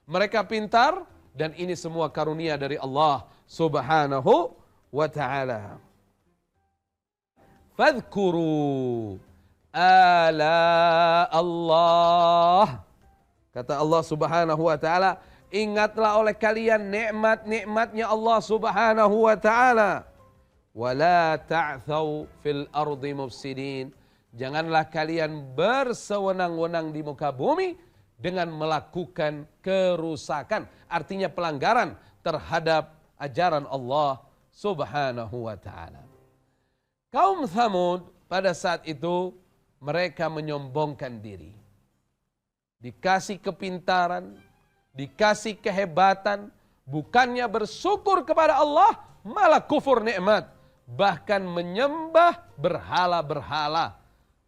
mereka pintar, dan ini semua karunia dari Allah subhanahu wa ta'ala. Fadhkuru ala Allah. Kata Allah subhanahu wa ta'ala, ingatlah oleh kalian nikmat-nikmatnya Allah subhanahu wa ta'ala. Wala ta'thaw fil ardi mufsidin. Janganlah kalian bersewenang-wenang di muka bumi dengan melakukan kerusakan. Artinya pelanggaran terhadap ajaran Allah subhanahu wa ta'ala. Kaum Thamud pada saat itu mereka menyombongkan diri. Dikasih kepintaran, dikasih kehebatan, bukannya bersyukur kepada Allah, malah kufur nikmat. Bahkan menyembah berhala-berhala,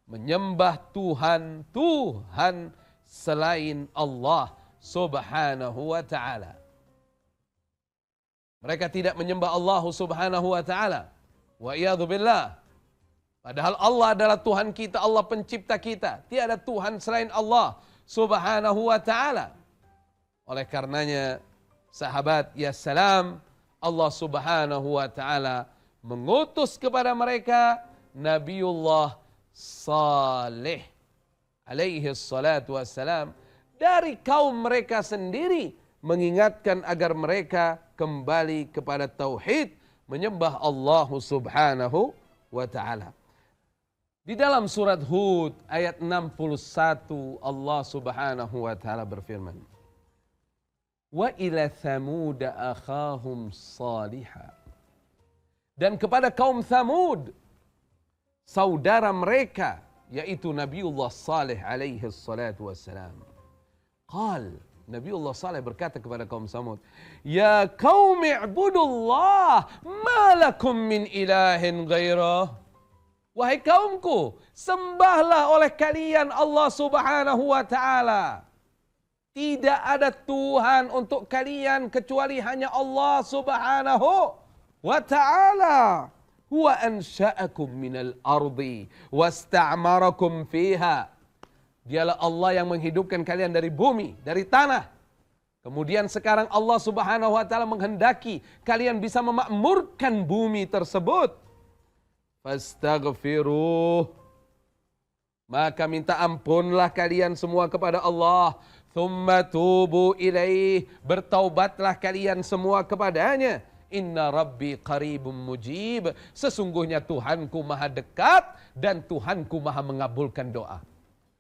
menyembah Tuhan-Tuhan selain Allah subhanahu wa ta'ala. Mereka tidak menyembah Allah subhanahu wa ta'ala. Wa iyadhu billah. Padahal Allah adalah Tuhan kita, Allah pencipta kita. Tiada Tuhan selain Allah subhanahu wa ta'ala. Oleh karenanya, sahabat ya salam, Allah subhanahu wa ta'ala mengutus kepada mereka Nabiullah Saleh alaihi salatu wassalam dari kaum mereka sendiri, mengingatkan agar mereka kembali kepada tauhid, menyembah Allah subhanahu wa ta'ala. Di dalam surat Hud ayat 61 Allah subhanahu wa ta'ala berfirman, wa ila Thamud akhahum salihah. Dan kepada kaum Thamud, saudara mereka yaitu Nabiullah Saleh alaihi salatu wassalam. Nabiullah Saleh berkata kepada kaum Samud, "Ya qaumi ibudullah, ma lakum min ilahin ghairah." Wahai kaumku, sembahlah oleh kalian Allah Subhanahu wa taala. Tidak ada Tuhan untuk kalian kecuali hanya Allah Subhanahu wa taala. Huwa ansha'akum minal ardi wasta'marakum fiha. Dialah Allah yang menghidupkan kalian dari bumi, dari tanah. Kemudian sekarang Allah Subhanahu wa taala menghendaki kalian bisa memakmurkan bumi tersebut. Fastaghfiruh. Maka minta ampunlah kalian semua kepada Allah. Thumma tubu ilaih. Bertaubatlah kalian semua kepadanya. Inna Rabbi qaribun mujib. Sesungguhnya Tuhanku maha dekat dan Tuhanku maha mengabulkan doa.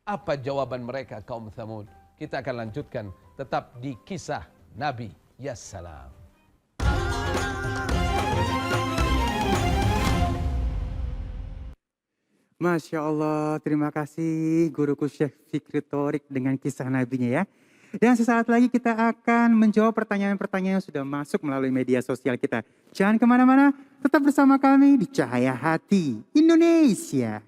Apa jawaban mereka kaum Tsamud? Kita akan lanjutkan tetap di kisah Nabi Yassalam. Masya Allah, terima kasih guruku Syekh Fikri Thorik dengan kisah nabinya ya. Dan sesaat lagi kita akan menjawab pertanyaan-pertanyaan yang sudah masuk melalui media sosial kita. Jangan kemana-mana, tetap bersama kami di Cahaya Hati Indonesia.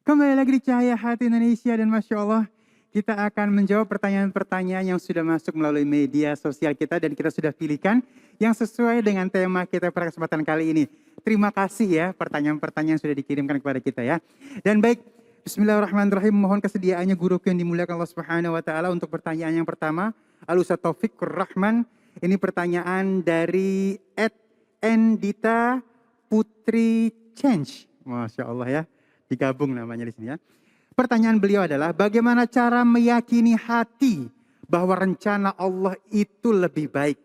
Kembali lagi di Cahaya Hati Indonesia dan Masya Allah, kita akan menjawab pertanyaan-pertanyaan yang sudah masuk melalui media sosial kita dan kita sudah pilihkan yang sesuai dengan tema kita pada kesempatan kali ini. Terima kasih ya pertanyaan-pertanyaan yang sudah dikirimkan kepada kita ya. Dan baik, bismillahirrahmanirrahim, mohon kesediaannya guruku yang dimuliakan Allah Subhanahu wa taala untuk pertanyaan yang pertama. Al-Ustaz Taufikur Rahman, ini pertanyaan dari @endita Putri Change. Masya Allah ya, digabung namanya di sini ya. Pertanyaan beliau adalah bagaimana cara meyakini hati bahwa rencana Allah itu lebih baik.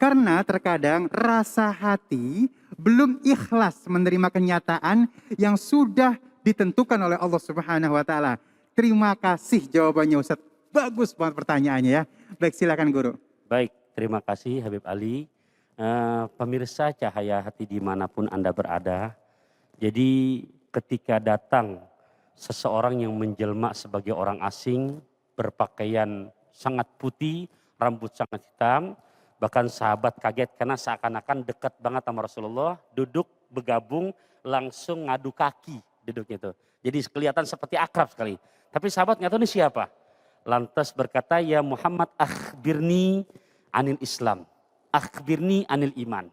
Karena terkadang rasa hati belum ikhlas menerima kenyataan yang sudah ditentukan oleh Allah Subhanahu wa taala. Terima kasih jawabannya Ustaz. Bagus banget pertanyaannya ya. Baik, silakan guru. Baik, terima kasih Habib Ali. Pemirsa Cahaya Hati dimanapun Anda berada. Jadi ketika datang seseorang yang menjelma sebagai orang asing, berpakaian sangat putih, rambut sangat hitam, bahkan sahabat kaget karena seakan-akan dekat banget sama Rasulullah, duduk bergabung langsung ngadu kaki duduknya itu. Jadi kelihatan seperti akrab sekali. Tapi sahabat nggak tahu ini siapa. Lantas berkata, ya Muhammad akhbirni anil Islam, akhbirni anil iman.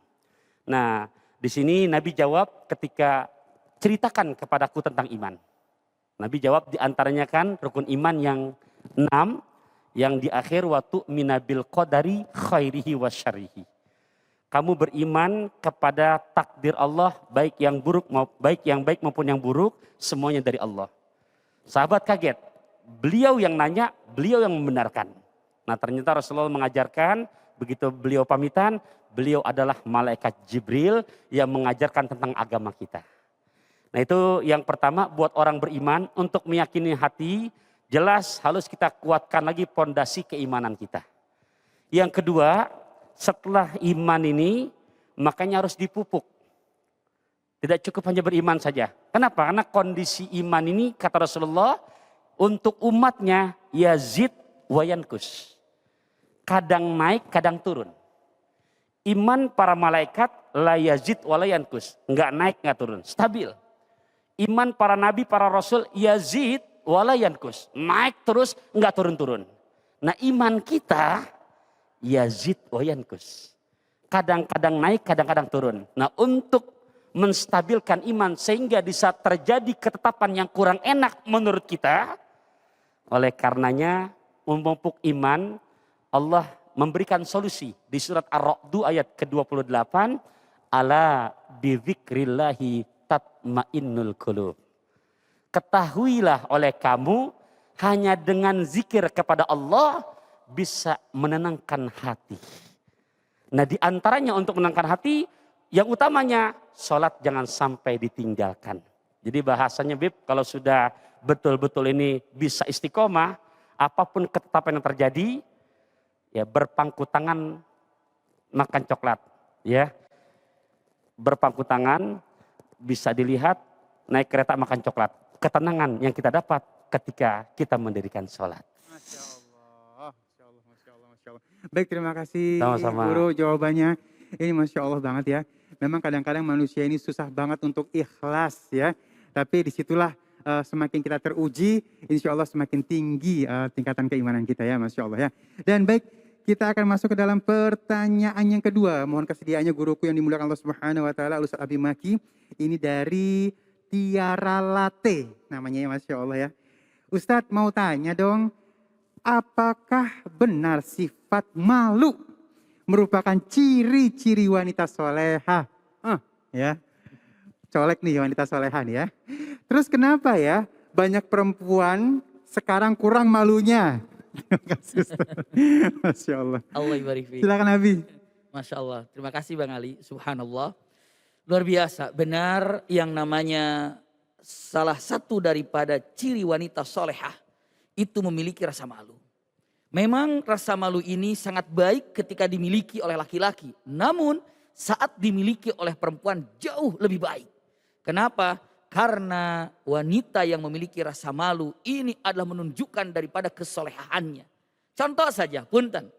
Nah di sini Nabi jawab ketika ceritakan kepadaku tentang iman. Nabi jawab diantaranya kan rukun iman yang 6 yang di akhir waktu minabil qadari khairihi wa syarrihi. Kamu beriman kepada takdir Allah baik yang baik maupun yang buruk semuanya dari Allah. Sahabat kaget, beliau yang nanya, beliau yang membenarkan. Nah ternyata Rasulullah mengajarkan begitu beliau pamitan, beliau adalah malaikat Jibril yang mengajarkan tentang agama kita. Nah itu yang pertama buat orang beriman untuk meyakini hati, jelas harus kita kuatkan lagi pondasi keimanan kita. Yang kedua, setelah iman ini makanya harus dipupuk. Tidak cukup hanya beriman saja. Kenapa? Karena kondisi iman ini kata Rasulullah untuk umatnya yazid wa yankus. Kadang naik, kadang turun. Iman para malaikat la yazid wa la yankus. Enggak naik, enggak turun. Stabil. Iman para nabi, para rasul, yazid wala yankus. Naik terus, enggak turun-turun. Nah iman kita, yazid wa yankus. Kadang-kadang naik, kadang-kadang turun. Nah untuk menstabilkan iman sehingga di saat terjadi ketetapan yang kurang enak menurut kita. Oleh karenanya, memupuk iman, Allah memberikan solusi. Di surat Ar-Ra'd ayat ke-28. Ala bidzikrillahi tatmainnul qulub. Ketahuilah oleh kamu hanya dengan zikir kepada Allah bisa menenangkan hati. Nah di antaranya untuk menenangkan hati yang utamanya sholat jangan sampai ditinggalkan. Jadi bahasanya Bib kalau sudah betul-betul ini bisa istiqomah apapun ketetapan yang terjadi ya berpangku tangan makan coklat, ya. Berpangku tangan bisa dilihat naik kereta makan coklat. Ketenangan yang kita dapat ketika kita mendirikan sholat. Masya Allah, Masya Allah, Masya Allah, Masya Allah. Baik, terima kasih Sama-sama. Guru jawabannya. Ini Masya Allah banget ya. Memang kadang-kadang manusia ini susah banget untuk ikhlas ya. Tapi disitulah semakin kita teruji, insya Allah semakin tinggi tingkatan keimanan kita ya, Masya Allah ya. Dan baik, kita akan masuk ke dalam pertanyaan yang kedua. Mohon kesediaannya guruku yang dimuliakan Allah Subhanahu wa taala, Ustaz Abi Maki. Ini dari Tiara Latte namanya ya, Masya Allah ya. Ustadz mau tanya dong, apakah benar sifat malu merupakan ciri-ciri wanita soleha? Ya, colek nih wanita soleha nih ya. Terus kenapa ya banyak perempuan sekarang kurang malunya? Terima kasih Ustaz. Masya Allah. Allah ibarik fiik. Silakan Abi. Masya Allah. Terima kasih Bang Ali. Subhanallah. Luar biasa. Benar yang namanya salah satu daripada ciri wanita solehah itu memiliki rasa malu. Memang rasa malu ini sangat baik ketika dimiliki oleh laki-laki. Namun saat dimiliki oleh perempuan jauh lebih baik. Kenapa? Karena wanita yang memiliki rasa malu ini adalah menunjukkan daripada kesolehaannya. Contoh saja, punten.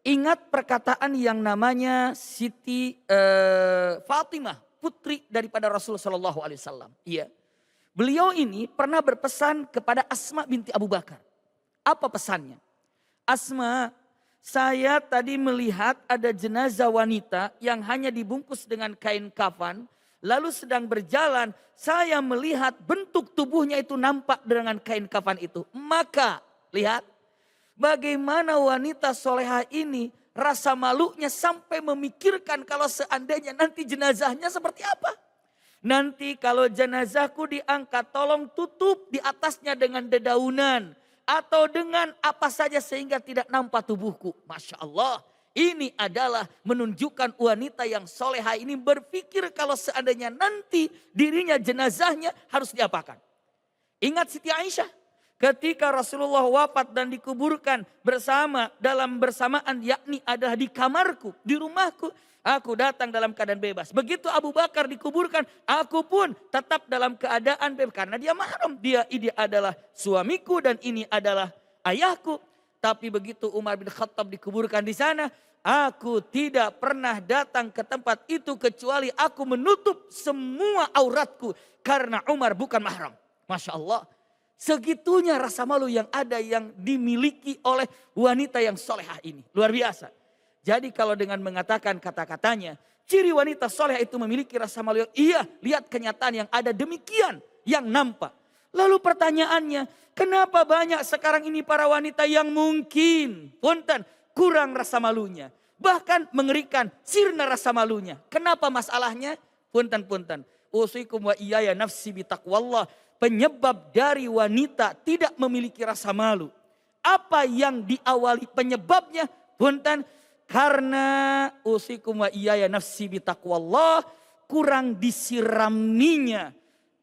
Ingat perkataan yang namanya Siti Fatimah, putri daripada Rasulullah SAW. Iya. Beliau ini pernah berpesan kepada Asma binti Abu Bakar. Apa pesannya? Asma, saya tadi melihat ada jenazah wanita yang hanya dibungkus dengan kain kafan. Lalu sedang berjalan, saya melihat bentuk tubuhnya itu nampak dengan kain kafan itu. Maka, lihat, bagaimana wanita soleha ini rasa malunya sampai memikirkan kalau seandainya nanti jenazahnya seperti apa. Nanti kalau jenazahku diangkat, tolong tutup di atasnya dengan dedaunan. Atau dengan apa saja sehingga tidak nampak tubuhku. Masya Allah. Ini adalah menunjukkan wanita yang soleha ini berpikir kalau seandainya nanti dirinya jenazahnya harus diapakan. Ingat Siti Aisyah. Ketika Rasulullah wafat dan dikuburkan dalam bersamaan yakni adalah di kamarku, di rumahku. Aku datang dalam keadaan bebas. Begitu Abu Bakar dikuburkan, aku pun tetap dalam keadaan bebas. Karena dia mahram, dia adalah suamiku dan ini adalah ayahku. Tapi begitu Umar bin Khattab dikuburkan di sana, aku tidak pernah datang ke tempat itu kecuali aku menutup semua auratku. Karena Umar bukan mahram. Masya Allah. Segitunya rasa malu yang ada yang dimiliki oleh wanita yang solehah ini. Luar biasa. Jadi kalau dengan mengatakan kata-katanya, ciri wanita soleh itu memiliki rasa malu yang iya, lihat kenyataan yang ada demikian yang nampak. Lalu pertanyaannya, kenapa banyak sekarang ini para wanita yang mungkin, punten, kurang rasa malunya. Bahkan mengerikan, sirna rasa malunya. Kenapa masalahnya? Punten. Usikum wa iyaya nafsi bitaqwallah. Penyebab dari wanita tidak memiliki rasa malu. Apa yang diawali penyebabnya? Punten. Karena usikum wa iyaya nafsi bitaqwallah, kurang disiraminya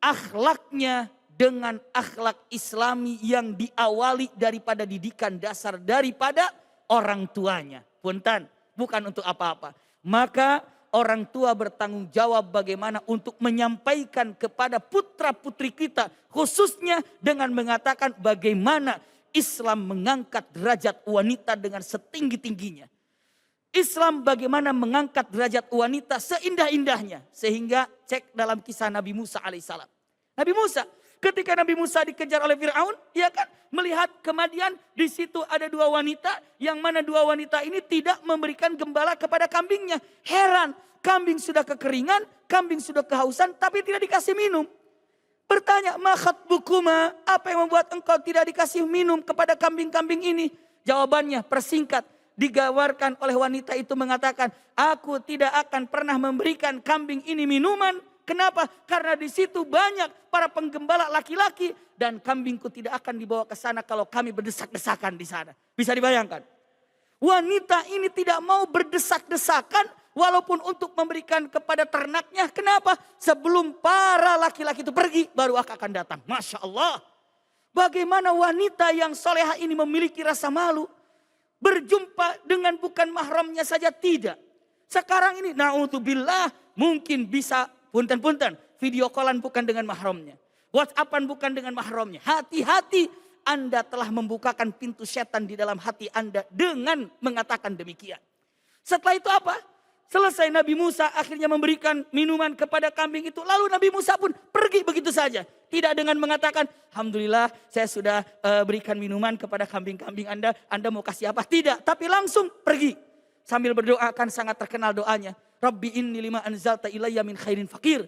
akhlaknya dengan akhlak Islami yang diawali daripada didikan dasar daripada orang tuanya. Punten, bukan untuk apa-apa. Maka orang tua bertanggung jawab bagaimana untuk menyampaikan kepada putra-putri kita, khususnya dengan mengatakan bagaimana Islam mengangkat derajat wanita dengan setinggi-tingginya. Islam bagaimana mengangkat derajat wanita seindah-indahnya. Sehingga cek dalam kisah Nabi Musa alaihissalam. Nabi Musa, ketika Nabi Musa dikejar oleh Fir'aun, ya kan, melihat kemudian di situ ada dua wanita, yang mana dua wanita ini tidak memberikan gembala kepada kambingnya. Heran, kambing sudah kekeringan, kambing sudah kehausan, tapi tidak dikasih minum. Bertanya, ma khatbukuma, apa yang membuat engkau tidak dikasih minum kepada kambing-kambing ini? Jawabannya persingkat, digawarkan oleh wanita itu mengatakan, aku tidak akan pernah memberikan kambing ini minuman. Kenapa? Karena di situ banyak para penggembala laki-laki dan kambingku tidak akan dibawa ke sana kalau kami berdesak-desakan di sana. Bisa dibayangkan? Wanita ini tidak mau berdesak-desakan walaupun untuk memberikan kepada ternaknya. Kenapa? Sebelum para laki-laki itu pergi baru akan datang. Masya Allah. Bagaimana wanita yang soleha ini memiliki rasa malu? berjumpa dengan bukan mahramnya saja tidak. Sekarang ini naudzubillah mungkin bisa punten-punten video callan bukan dengan mahramnya. WhatsAppan bukan dengan mahramnya. Hati-hati, Anda telah membukakan pintu setan di dalam hati Anda dengan mengatakan demikian. Setelah itu apa? Selesai Nabi Musa akhirnya memberikan minuman kepada kambing itu. Lalu Nabi Musa pun pergi begitu saja. Tidak dengan mengatakan, Alhamdulillah saya sudah berikan minuman kepada kambing-kambing Anda. Anda mau kasih apa? Tidak. Tapi langsung pergi. Sambil berdoa, kan sangat terkenal doanya. Rabbi inni lima anzalta ilayya min khairin fakir.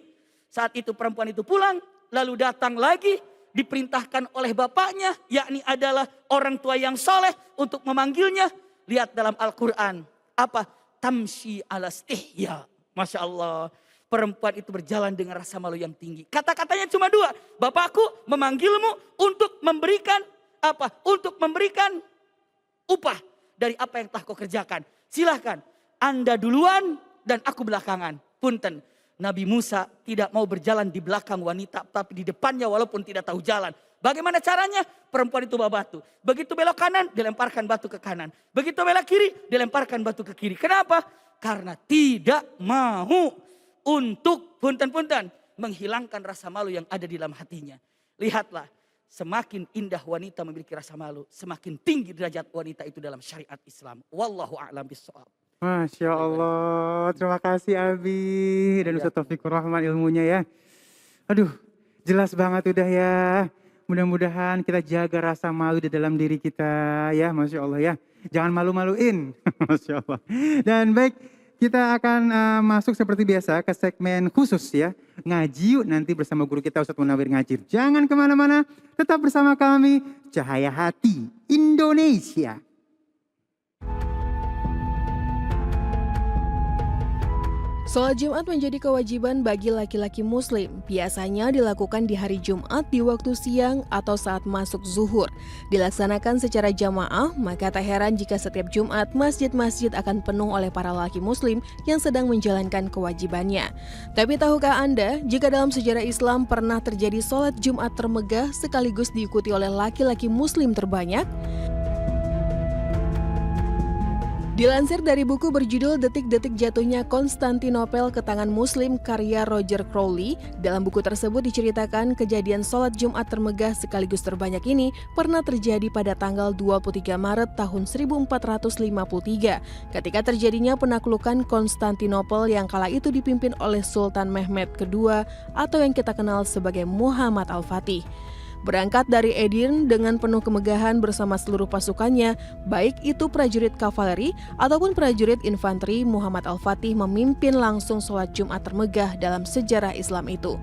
Saat itu perempuan itu pulang. Lalu datang lagi. Diperintahkan oleh bapaknya. Yakni adalah orang tua yang soleh untuk memanggilnya. Lihat dalam Al-Quran. Apa? Tamshi ala stihya. Masya Allah. Perempuan itu berjalan dengan rasa malu yang tinggi. Kata-katanya cuma dua. Bapakku memanggilmu untuk memberikan apa? Untuk memberikan upah dari apa yang telah kau kerjakan. Silahkan. Anda duluan dan aku belakangan. Punten. Nabi Musa tidak mau berjalan di belakang wanita. Tapi di depannya walaupun tidak tahu jalan. Bagaimana caranya? Perempuan itu bawa batu. Begitu belok kanan, dilemparkan batu ke kanan. Begitu belok kiri, dilemparkan batu ke kiri. Kenapa? Karena tidak mau untuk punten-punten menghilangkan rasa malu yang ada di dalam hatinya. Lihatlah, semakin indah wanita memiliki rasa malu, semakin tinggi derajat wanita itu dalam syariat Islam. Wallahu a'lam bishawab. Masya Allah, terima kasih Abi dan Ustaz Taufikur Rahman ilmunya ya. Aduh, jelas banget udah ya. Mudah-mudahan kita jaga rasa malu di dalam diri kita ya, Masya Allah ya. Jangan malu-maluin, Masya Allah. Dan baik, kita akan masuk seperti biasa ke segmen khusus ya. Ngaji yuk nanti bersama guru kita Ustaz Munawir Ngajir. Jangan kemana-mana, tetap bersama kami, Cahaya Hati Indonesia. Sholat Jumat menjadi kewajiban bagi laki-laki muslim. Biasanya dilakukan di hari Jumat di waktu siang atau saat masuk zuhur. Dilaksanakan secara jamaah, maka tak heran jika setiap Jumat masjid-masjid akan penuh oleh para laki muslim yang sedang menjalankan kewajibannya. Tapi tahukah Anda, jika dalam sejarah Islam pernah terjadi sholat Jumat termegah sekaligus diikuti oleh laki-laki muslim terbanyak? Dilansir dari buku berjudul Detik-Detik Jatuhnya Konstantinopel ke Tangan Muslim karya Roger Crowley, dalam buku tersebut diceritakan kejadian sholat Jumat termegah sekaligus terbanyak ini pernah terjadi pada tanggal 23 Maret tahun 1453 ketika terjadinya penaklukan Konstantinopel yang kala itu dipimpin oleh Sultan Mehmed II atau yang kita kenal sebagai Muhammad Al-Fatih. Berangkat dari Edirne dengan penuh kemegahan bersama seluruh pasukannya, baik itu prajurit kavaleri ataupun prajurit infanteri, Muhammad Al-Fatih memimpin langsung sholat Jumat termegah dalam sejarah Islam itu.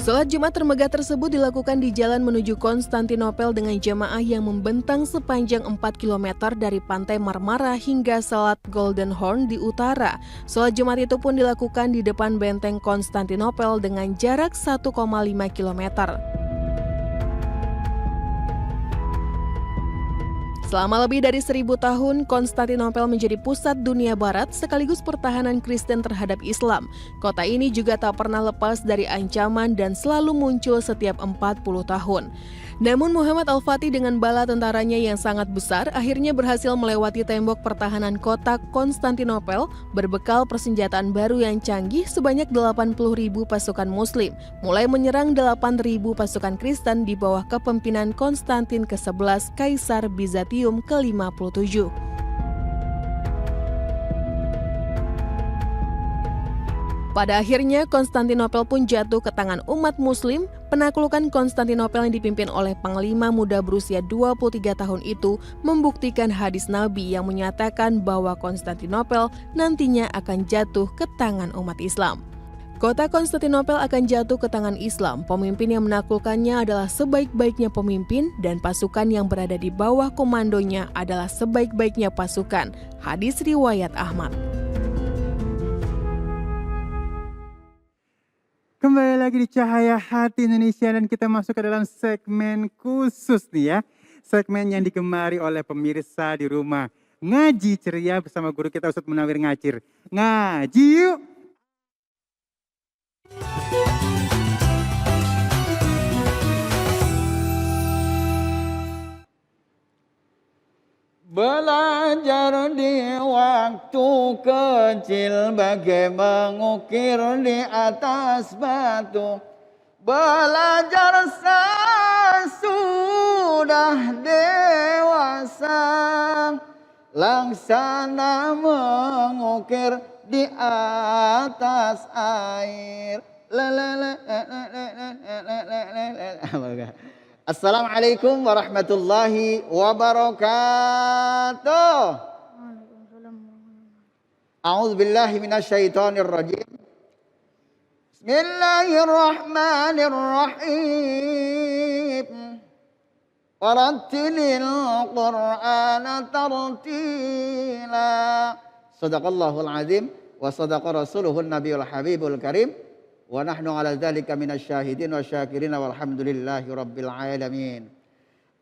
Sholat Jumat termegah tersebut dilakukan di jalan menuju Konstantinopel dengan jamaah yang membentang sepanjang 4 km dari pantai Marmara hingga Selat Golden Horn di utara. Sholat Jumat itu pun dilakukan di depan benteng Konstantinopel dengan jarak 1,5 km. Selama lebih dari 1000 tahun, Konstantinopel menjadi pusat dunia barat sekaligus pertahanan Kristen terhadap Islam. Kota ini juga tak pernah lepas dari ancaman dan selalu muncul setiap 40 tahun. Namun Muhammad Al-Fatih dengan bala tentaranya yang sangat besar akhirnya berhasil melewati tembok pertahanan kota Konstantinopel berbekal persenjataan baru yang canggih sebanyak 80.000 pasukan muslim, mulai menyerang 8.000 pasukan Kristen di bawah kepemimpinan Konstantin ke-11 Kaisar Bizantium ke-57. Pada akhirnya Konstantinopel pun jatuh ke tangan umat muslim. Penaklukan Konstantinopel yang dipimpin oleh panglima muda berusia 23 tahun itu membuktikan hadis Nabi yang menyatakan bahwa Konstantinopel nantinya akan jatuh ke tangan umat Islam. Kota Konstantinopel akan jatuh ke tangan Islam. Pemimpin yang menaklukkannya adalah sebaik-baiknya pemimpin dan pasukan yang berada di bawah komandonya adalah sebaik-baiknya pasukan. Hadis riwayat Ahmad. Kembali lagi di Cahaya Hati Indonesia dan kita masuk ke dalam segmen khusus nih ya. Segmen yang digemari oleh pemirsa di rumah. Ngaji ceria bersama guru kita Ustaz Munawir Ngajir. Ngaji yuk! Belajar di waktu kecil bagai mengukir di atas batu. Belajar sesudah dewasa, laksana mengukir di atas air. Assalamualaikum warahmatullahi wabarakatuh. A'udzubillahi minasyaitonirrajim. Bismillahirrahmanirrahim. Warattilil Qur'ana tartila. Sadaqallahul azim wa sadaqa rasuluhun nabiyul habibul karim. Wa nahnu ala dzalika minasyahidin wa syakirin walhamdulillahi rabbil alamin.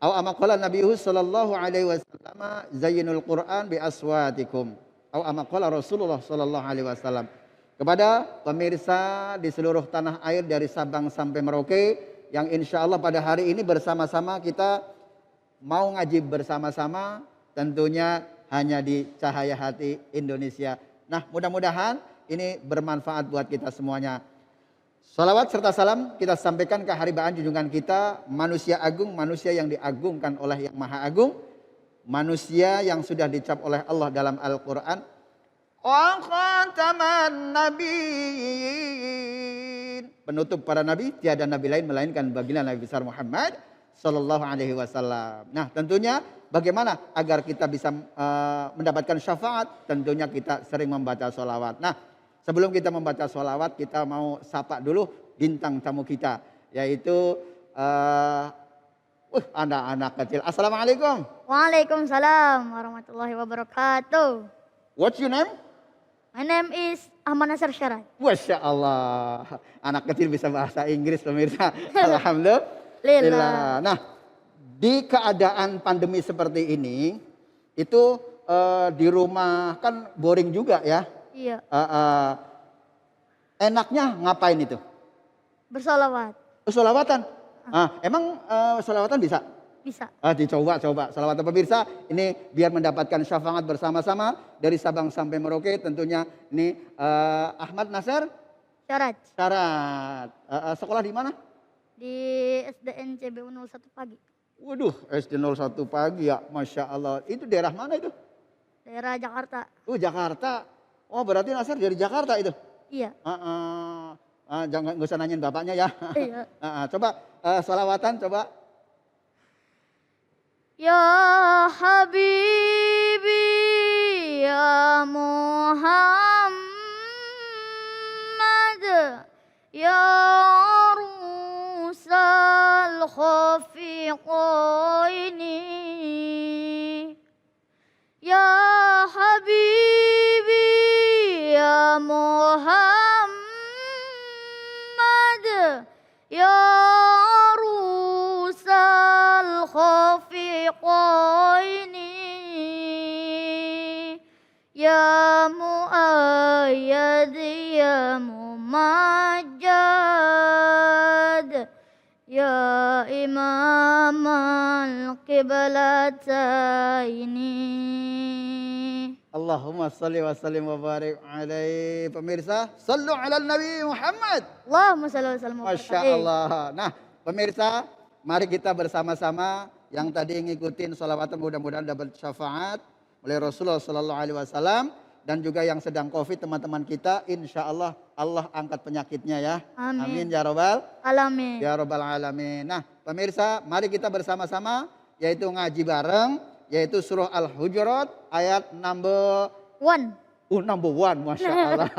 Aw amaqala nabiyyu sallallahu alaihi wasallam zayyinul Qur'an bi aswatikum. Aw amaqala Rasulullah sallallahu alaihi wasallam. Kepada pemirsa di seluruh tanah air dari Sabang sampai Merauke yang insya Allah pada hari ini bersama-sama kita mau ngaji bersama-sama, tentunya hanya di Cahaya Hati Indonesia. Nah, mudah-mudahan ini bermanfaat buat kita semuanya. Salawat serta salam kita sampaikan ke haribaan junjungan kita, manusia agung, manusia yang diagungkan oleh Yang Maha Agung, manusia yang sudah dicap oleh Allah dalam Al-Quran. Wa khataman nabiyyin, penutup para nabi, tiada nabi lain melainkan baginda Nabi besar Muhammad sallallahu alaihi wasallam. Nah, tentunya bagaimana agar kita bisa mendapatkan syafaat? Tentunya kita sering membaca sholawat. Nah, sebelum kita membaca sholawat, kita mau sapa dulu bintang tamu kita, yaitu anak-anak kecil. Assalamualaikum. Waalaikumsalam warahmatullahi wabarakatuh. What's your name? My name is Ahmad Nasir Syarat. Masya Allah, anak kecil bisa bahasa Inggris pemirsa. Alhamdulillah. Nah, di keadaan pandemi seperti ini, itu di rumah kan boring juga ya. Iya. Enaknya ngapain itu? Bersolawat. Sholawatan. Emang sholawatan bisa? Bisa. Dicoba. Sholawatan pemirsa, ini biar mendapatkan syafaat bersama-sama dari Sabang sampai Merauke. Tentunya ini Ahmad Nasir Syarat. Sekolah di mana? Di SDN CBU 01 Pagi. Waduh, SD 01 Pagi ya, Masya Allah. Itu daerah mana itu? Daerah Jakarta. Jakarta. Oh, berarti Nasir dari Jakarta itu? Iya. Jangan, gak usah nanyain bapaknya ya. Iya. Coba sholawatan, coba. Ya Habibi ya Muhammad ya Arusal Khafiqaini ya Habibi ya Muhammad ya Arusal Khafiqaini ya Muayyad ya Mumajjad ya Imam al-Qiblataini. Allahumma salli wa sallim wa barik alaihi. Pemirsa, sallu ala Nabi Muhammad. Allahumma salli wa sallim wa barik Masya Allah. Nah, pemirsa, mari kita bersama-sama yang tadi ngikutin sholawatan mudah-mudahan dapat syafaat oleh Rasulullah Sallallahu Alaihi Wasallam, dan juga yang sedang COVID teman-teman kita, insya Allah Allah angkat penyakitnya ya. Amin ya robbal alamin. Ya robbal alamin. Nah, pemirsa, mari kita bersama-sama yaitu ngaji bareng, yaitu surah Al-Hujurat ayat number 1. Number 1, Masya Allah.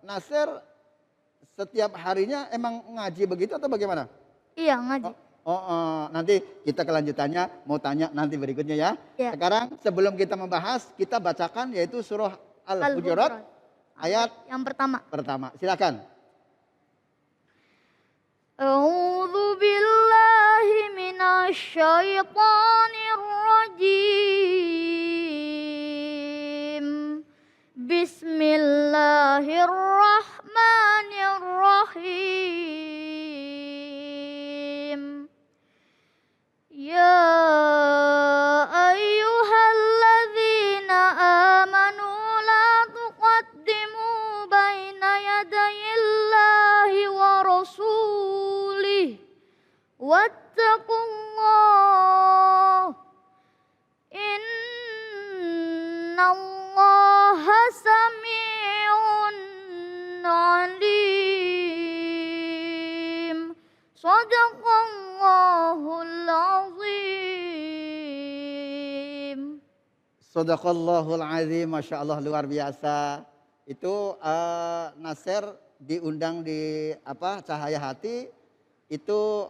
Nasir, setiap harinya emang ngaji begitu atau bagaimana? Iya, ngaji. Nanti kita kelanjutannya mau tanya nanti berikutnya ya. Ya. Sekarang sebelum kita membahas, kita bacakan yaitu surah Al-Hujurat ayat yang pertama. Silakan. A'udzu billahi minasy syaithanir rajim. Bismillahirrahmanirrahim. Ya Innallaha sami'un alim. Sadaqallahul azim. Sadaqallahul azim, Masya Allah, luar biasa. Itu Nasir diundang di Cahaya Hati itu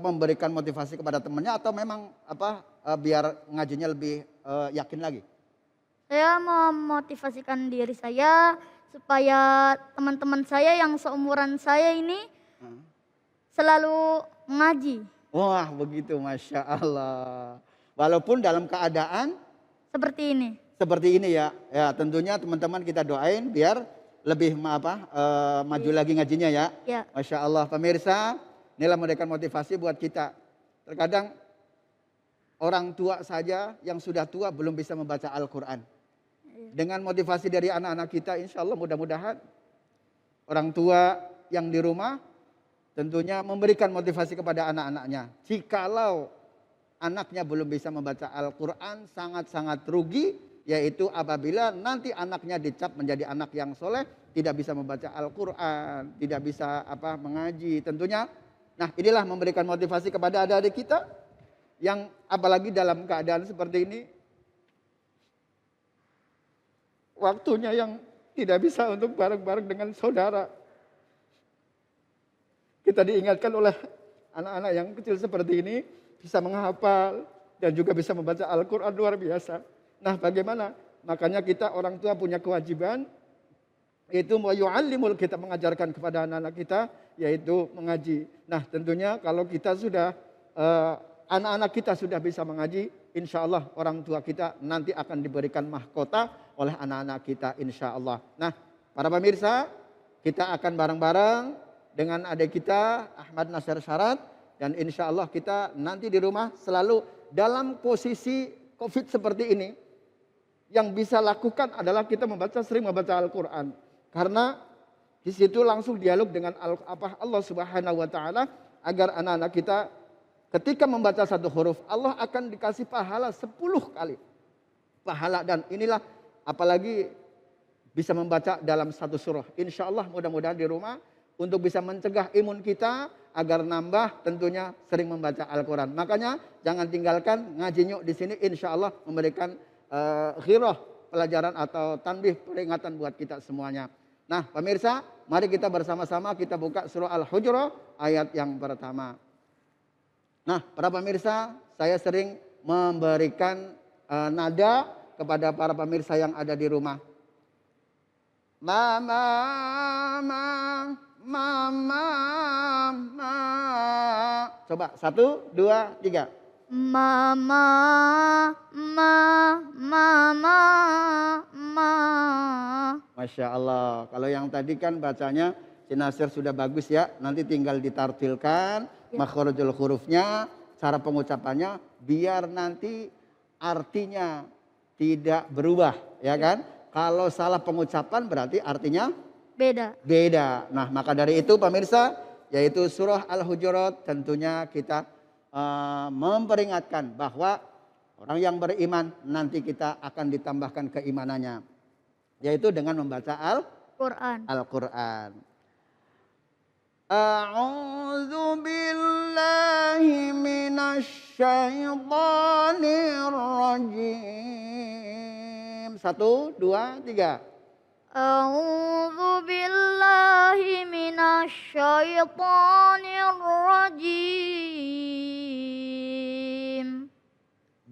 memberikan motivasi kepada temannya atau memang biar ngajinya lebih yakin lagi? Saya memotivasikan diri saya supaya teman-teman saya yang seumuran saya ini selalu mengaji. Wah, begitu, Masya Allah. Walaupun dalam keadaan Seperti ini. seperti ini ya. Ya, tentunya teman-teman kita doain biar lebih maju lagi ngajinya ya. Ya. Masya Allah, pemirsa, inilah memberikan motivasi buat kita. Terkadang orang tua saja yang sudah tua belum bisa membaca Al-Quran. Dengan motivasi dari anak-anak kita, insya Allah mudah-mudahan orang tua yang di rumah tentunya memberikan motivasi kepada anak-anaknya. Jikalau anaknya belum bisa membaca Al-Quran, sangat-sangat rugi. Yaitu apabila nanti anaknya dicap menjadi anak yang soleh, tidak bisa membaca Al-Quran, tidak bisa mengaji tentunya. Nah, inilah memberikan motivasi kepada adik-adik kita yang apalagi dalam keadaan seperti ini, waktunya yang tidak bisa untuk bareng-bareng dengan saudara. Kita diingatkan oleh anak-anak yang kecil seperti ini bisa menghafal dan juga bisa membaca Al-Quran, luar biasa. Nah, bagaimana? Makanya kita orang tua punya kewajiban, yaitu yu'allimul, kita mengajarkan kepada anak-anak kita, yaitu mengaji. Nah, tentunya kalau kita sudah anak-anak kita sudah bisa mengaji, insya Allah orang tua kita nanti akan diberikan mahkota oleh anak-anak kita, insya Allah. Nah, para pemirsa, kita akan bareng-bareng dengan adik kita Ahmad Nasir Syarat, dan insya Allah kita nanti di rumah selalu dalam posisi COVID seperti ini. Yang bisa lakukan adalah kita sering membaca Al-Quran. Karena di situ langsung dialog dengan Allah Subhanahu wa Ta'ala, agar anak-anak kita ketika membaca satu huruf, Allah akan dikasih pahala 10 kali pahala. Dan inilah apalagi bisa membaca dalam satu surah. Insya Allah mudah-mudahan di rumah untuk bisa mencegah imun kita agar nambah, tentunya sering membaca Al-Quran. Makanya jangan tinggalkan ngaji nyuk di sini, insya Allah memberikan ghirah, pelajaran atau tanbih, peringatan buat kita semuanya. Nah, pemirsa, mari kita bersama-sama kita buka surah Al-Hujurat ayat yang pertama. Nah, para pemirsa, saya sering memberikan nada kepada para pemirsa yang ada di rumah. Mama, mama, mama. Coba 1, 2, 3. Mama, mama, ma. Masya Allah. Kalau yang tadi kan bacanya si Nasir sudah bagus ya. Nanti tinggal ditartilkan makhrajul hurufnya, cara pengucapannya, biar nanti artinya tidak berubah, ya kan? Kalau salah pengucapan berarti artinya beda. Nah, maka dari itu pemirsa, yaitu surah Al-Hujurat, tentunya kita memperingatkan bahwa orang yang beriman nanti kita akan ditambahkan keimanannya, yaitu dengan membaca Al-Quran. A'udzu billahi minasy syaithanir rajim. 1, 2, 3. A'udzu billahi minasy syaithanir rajim.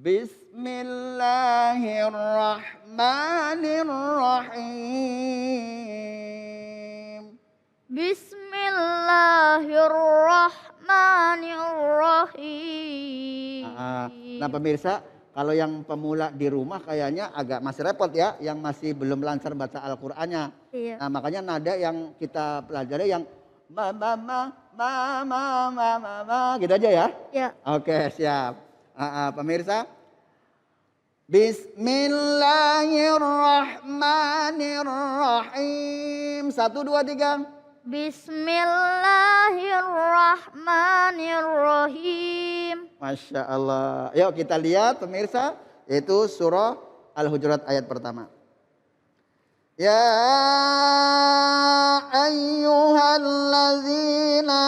Bismillahirrahmanirrahim. Bismillahirrahmanirrahim. Nah, pemirsa, kalau yang pemula di rumah kayaknya agak masih repot ya, yang masih belum lancar baca Al-Qur'annya. Iya. Nah, makanya nada yang kita pelajari yang ma gitu aja ya. Ya. Oke, siap. Pemirsa, Bismillahirrahmanirrahim. 1, 2, 3. Bismillahirrahmanirrahim. Masya Allah. Yuk kita lihat pemirsa, yaitu surah Al-Hujurat ayat pertama. Ya ayyuhalladzina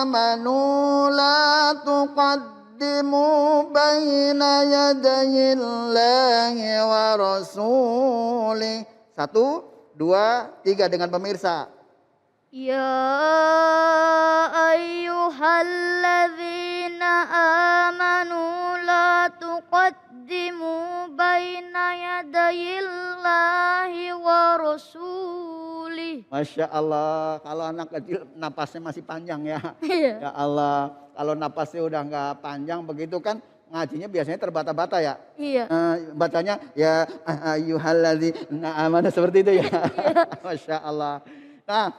amanu la tuqaddimu baina yadayillahi wa rasulih. 1, 2, 3 dengan pemirsa. Ya ayyuhalladzina amanu la tuqaddimu baina yadayillahi wa rasulih. Masya Allah, kalau anak kecil napasnya masih panjang ya. Iya. Ya Allah, kalau napasnya udah nggak panjang begitu kan ngajinya biasanya terbata-bata ya. Iya. Bacanya ya ayyuhalladzina amanu seperti itu ya. Masya Allah. Nah,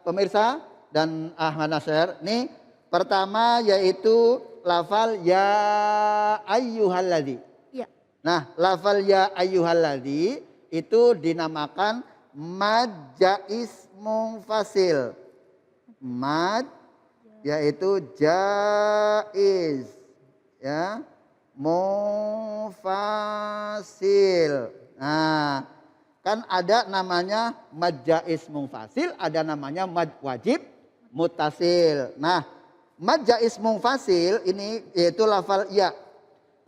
pemirsa dan Ahmad Nasir, nih pertama yaitu lafal ya ayyuhalladzi. Iya. Nah, lafal ya ayyuhalladzi itu dinamakan mad jaiz munfasil. Mad yaitu jaiz ya munfasil. Nah, kan ada namanya mad jaiz munfasil, ada namanya mad wajib muttasil. Nah, mad jaiz munfasil ini yaitu lafal ya.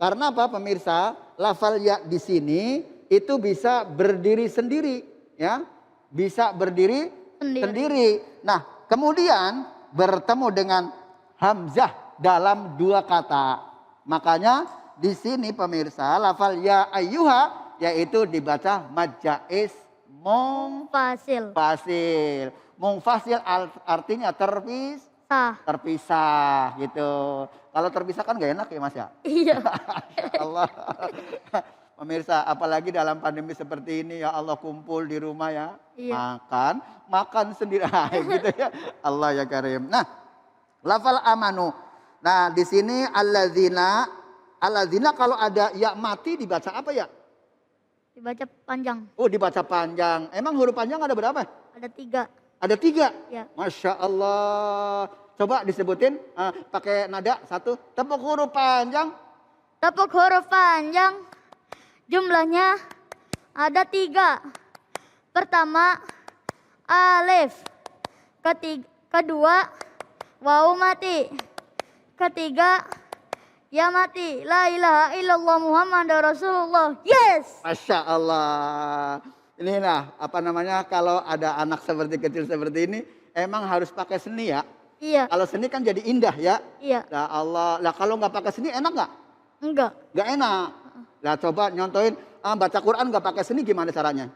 Karena apa pemirsa? Lafal ya di sini itu bisa berdiri sendiri ya. Bisa berdiri sendiri. Nah, kemudian bertemu dengan hamzah dalam 2 kata. Makanya di sini pemirsa lafal ya ayyuha yaitu dibaca mad jaiz munfasil. Munfasil artinya terpisah gitu. Kalau terpisah kan gak enak ya Mas ya? Iya. Allah. Pemirsa, apalagi dalam pandemi seperti ini ya Allah kumpul di rumah ya. Iya. Makan sendiri gitu ya. Allah ya Karim. Nah, lafal amanu. Nah, di sini alladzina kalau ada ya mati dibaca apa ya? Dibaca panjang. Oh, dibaca panjang. Emang huruf panjang ada berapa? Ada 3. Ada 3? Ya. Masya Allah. Coba disebutin pakai nada 1. Tepuk huruf panjang. Tepuk huruf panjang. Jumlahnya ada 3. Pertama, alif. Kedua, waw mati. Ketiga, ya mati. La ilaha illallah Muhammadur Rasulullah. Yes. Masya Allah. Ini nah apa namanya kalau ada anak seperti kecil seperti ini emang harus pakai seni ya. Iya. Kalau seni kan jadi indah ya. Iya. Ya Allah. Lah kalau nggak pakai seni enak nggak? Enggak. Nggak enak. Lah coba nyontoin baca Quran nggak pakai seni gimana caranya?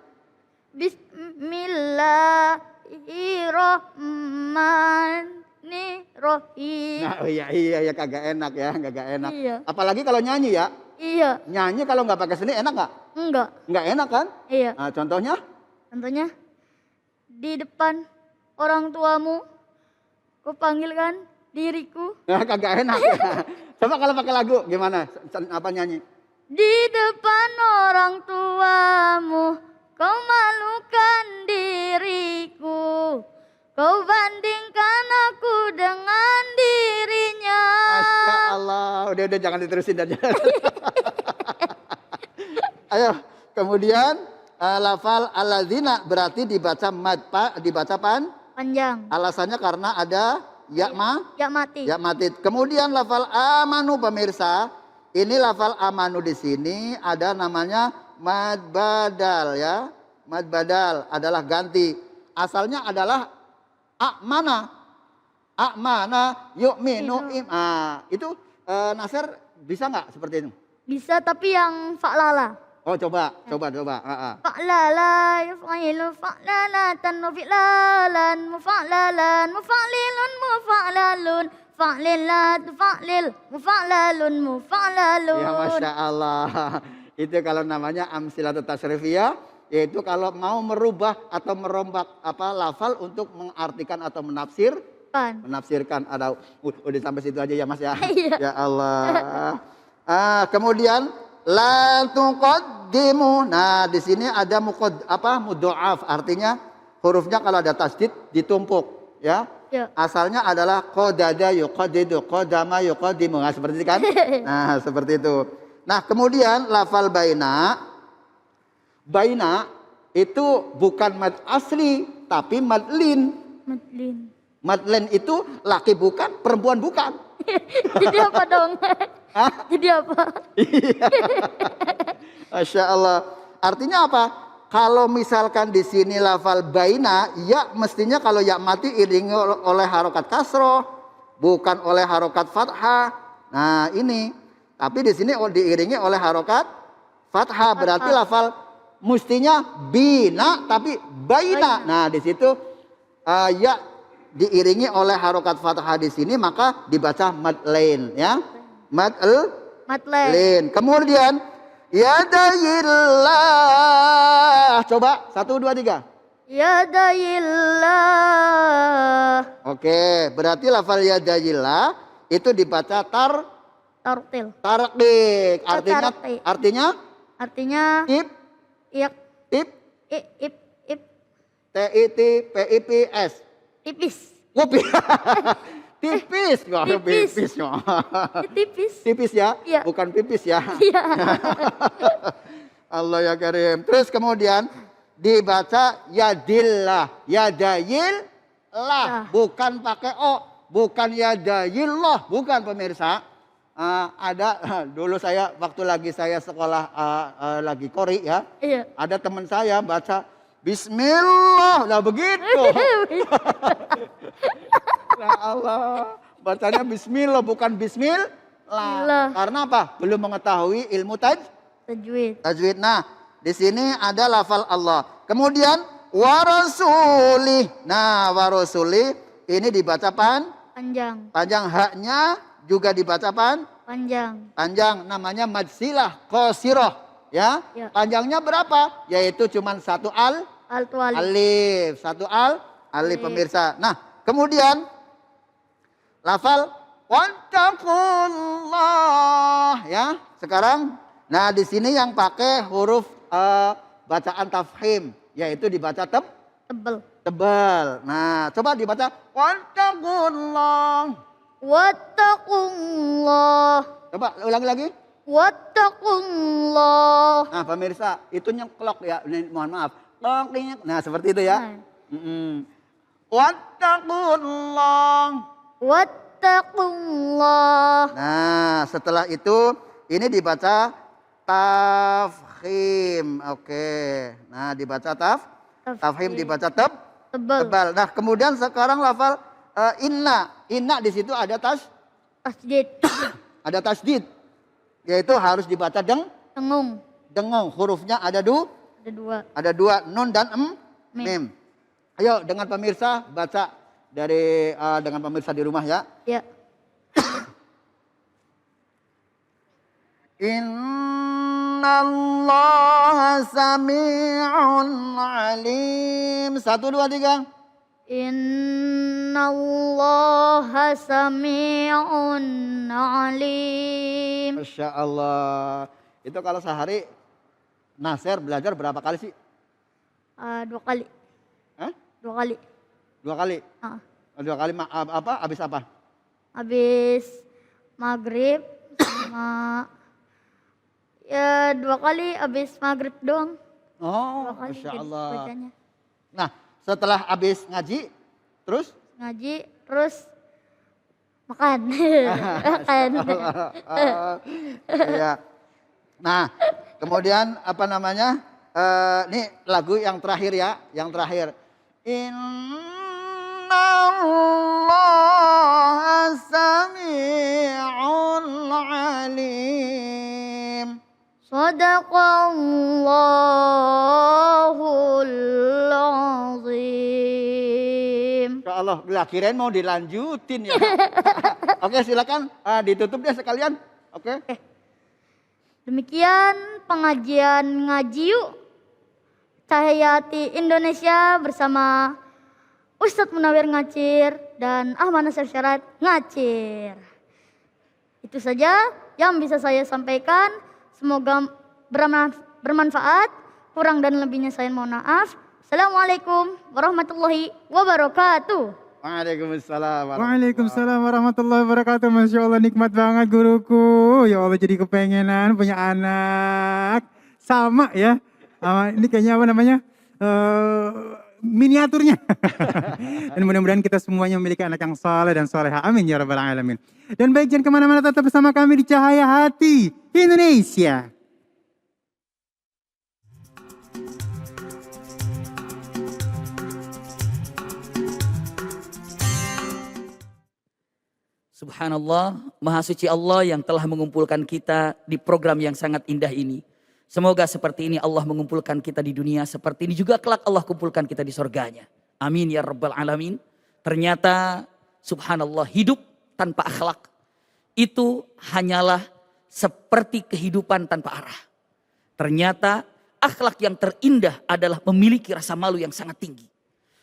Bismillahirrahmanirrahim. Nah, iya kagak enak ya, kagak enak. Iya. Apalagi kalau nyanyi ya. Iya. Nyanyi kalau nggak pakai seni enak nggak? Enggak. Nggak enak kan? Iya. Nah, contohnya? Contohnya di depan orang tuamu, kau panggilkan diriku. Nah, kagak enak ya. Coba kalau pakai lagu gimana? Apa nyanyi? Di depan orang tuamu, kau malukan diriku. Kau bandingkan aku dengan dirinya. Masya Allah. Udah jangan diterusin aja. Ayo, kemudian lafal alladzina berarti dibaca panjang. Alasannya karena ada ya mati. Ya mati. Kemudian lafal amanu pemirsa, ini lafal amanu di sini ada namanya mad badal ya. Mad badal adalah ganti. Asalnya adalah Akmana yu'minu itu Nasir bisa nggak seperti itu? Bisa tapi yang fa'lala. Oh coba. Fa'lala yuf'ilu fa'lalatan mufi'lalan mufa'lalan mufa'lilun mufa'lalun fa'lilat fa'lil mufa'lalun mufa'lalun. Ya Masya Allah. Itu kalau namanya amsilatut tasrifiyah. Yaitu kalau mau merubah atau merombak lafal untuk mengartikan atau menafsirkan ada udah sampai situ aja ya Mas ya. Ya Allah. Kemudian la tuqaddimu. Nah, di sini ada mudha'af artinya hurufnya kalau ada tasdid ditumpuk ya. Asalnya adalah qadada yuqaddidu qadama yuqaddimu. Nah, seperti itu kan? Nah, seperti itu. Nah, kemudian lafal baina. Baina itu bukan mad asli, tapi madlin. Madlin. Madlin itu laki bukan, perempuan bukan. Jadi apa dong? Jadi apa? Masya Allah. Artinya apa? Kalau misalkan di sini lafal baina, ya mestinya kalau ya mati iringi oleh harokat kasroh, bukan oleh harokat fathah. Nah ini, tapi di sini diiringi oleh harokat fathah. Berarti lafal mestinya bina, tapi baina. Nah di situ ya diiringi oleh harokat fathah di sini, maka dibaca madlain, ya. Madlain. Kemudian yadayillah. Coba 1, 2, 3. Yadayillah. Oke, berarti lafal yadayillah itu dibaca Tartil. tarqiq. Artinya Artinya ip ip TIPS. tipis. Kopi. Tipis. Tipis. Tipis. Tipis ya? Iya. Bukan pipis ya. Iya. Allah ya karim. Terus kemudian dibaca yadillah. Yadayillah. Bukan pakai o. Bukan yadayillah. Bukan pemirsa. Ada dulu saya waktu lagi saya sekolah lagi kori ya. Iya. Ada teman saya baca Bismillah. Nah begitu. Nah Allah. Bacanya Bismillah bukan Bismillah. Karena apa? Belum mengetahui ilmu Tajwid. tajwid. Nah, di sini ada lafal Allah. Kemudian warasuli. Nah, warasuli ini dibaca Panjang. panjang, haknya juga dibaca Panjang. namanya madsilah qasirah, ya. Ya. Panjangnya berapa? Yaitu cuma 1 alif, 1 alif pemirsa. Nah, kemudian lafal wattaqullah, ya. Sekarang nah di sini yang pakai huruf bacaan tafkhim, yaitu dibaca tebal. Nah, coba dibaca wattaqullah. Wattaqullah. Coba ulangi lagi. Wattaqullah. Nah, pemirsa, itu nyeklok ya. Mohon maaf. Nah, seperti itu ya. Wattaqullah. Wattaqullah. Nah, setelah itu ini dibaca tafkhim. Oke. Nah, dibaca tafkhim dibaca tebal. Nah, kemudian sekarang lafal inna. Inna di situ ada tasdid. Ada tasdid. Yaitu harus dibaca dengung. Hurufnya ada dua, nun dan mim. Ayo dengan pemirsa baca dari dengan pemirsa di rumah ya. Ya. Innallaha sami'un alim. 1, 2, 3. Innallaha sami'un alim. Masya Allah. Itu kalau sehari Nasir belajar berapa kali sih? 2 kali. 2 kali. 2 kali? 2 kali apa? Habis apa? Habis maghrib sama ya 2 kali habis maghrib doang. Oh, 2 kali Masya Allah. bacanya. Nah, setelah habis ngaji, terus? Ngaji, terus makan. Iya. Nah, kemudian apa namanya? Ini lagu yang terakhir ya, yang terakhir. Innallaha sami'un alim. Sadaqallahul azim. Insya Allah, kirain mau dilanjutin ya. Oke, silakan ditutup deh sekalian. Oke. Demikian pengajian ngaji yuk Cahayati Indonesia bersama Ustadz Munawir Ngacir dan Ahmad Nasir Syarat Ngacir. Itu saja yang bisa saya sampaikan. Semoga bermanfaat. Kurang dan lebihnya saya mohon maaf. Assalamualaikum warahmatullahi wabarakatuh. Waalaikumsalam. Waalaikumsalam warahmatullahi wabarakatuh. Masya Allah, nikmat banget guruku. Ya Allah, jadi kepengenan punya anak. Sama ya. Ini kayaknya apa namanya? Miniaturnya. Dan mudah-mudahan kita semuanya memiliki anak yang saleh dan soleha. Amin ya rabbal alamin. Dan baik, jangan kemana-mana, tetap bersama kami di Cahaya Hati Indonesia. Subhanallah, Maha Suci Allah yang telah mengumpulkan kita di program yang sangat indah ini. Semoga seperti ini Allah mengumpulkan kita di dunia, seperti ini juga kelak Allah kumpulkan kita di surganya. Amin ya rabbal alamin. Ternyata subhanallah, hidup tanpa akhlak itu hanyalah seperti kehidupan tanpa arah. Ternyata akhlak yang terindah adalah memiliki rasa malu yang sangat tinggi.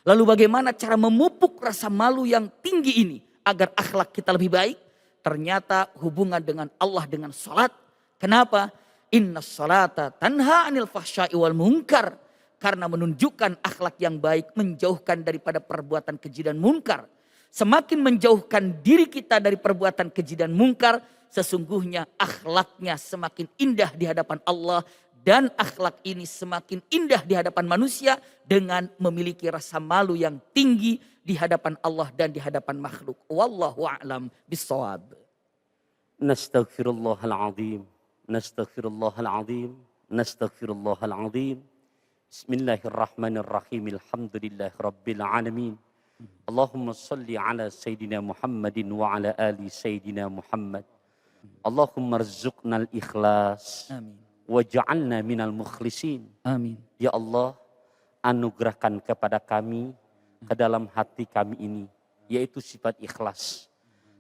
Lalu bagaimana cara memupuk rasa malu yang tinggi ini agar akhlak kita lebih baik? Ternyata hubungan dengan Allah dengan salat. Kenapa? Inna salata tanha anil fahsya'i wal munkar. Karena menunjukkan akhlak yang baik menjauhkan daripada perbuatan keji dan munkar. Semakin menjauhkan diri kita dari perbuatan keji dan munkar, sesungguhnya akhlaknya semakin indah di hadapan Allah. Dan akhlak ini semakin indah di hadapan manusia dengan memiliki rasa malu yang tinggi di hadapan Allah dan di hadapan makhluk. Wallahu a'lam bissawab. Nastaghfirullahaladzim. Nastaghfirullahaladzim. Nastaghfirullahaladzim. Bismillahirrahmanirrahim. Alhamdulillah rabbil alamin. Allahumma salli ala Sayyidina Muhammadin wa ala ali Sayyidina Muhammad. Allahumma rzuqnal ikhlas. Amin. Waj'alna minal mukhlisin. Amin. Ya Allah, anugerahkan kepada kami ke dalam hati kami ini, yaitu sifat ikhlas.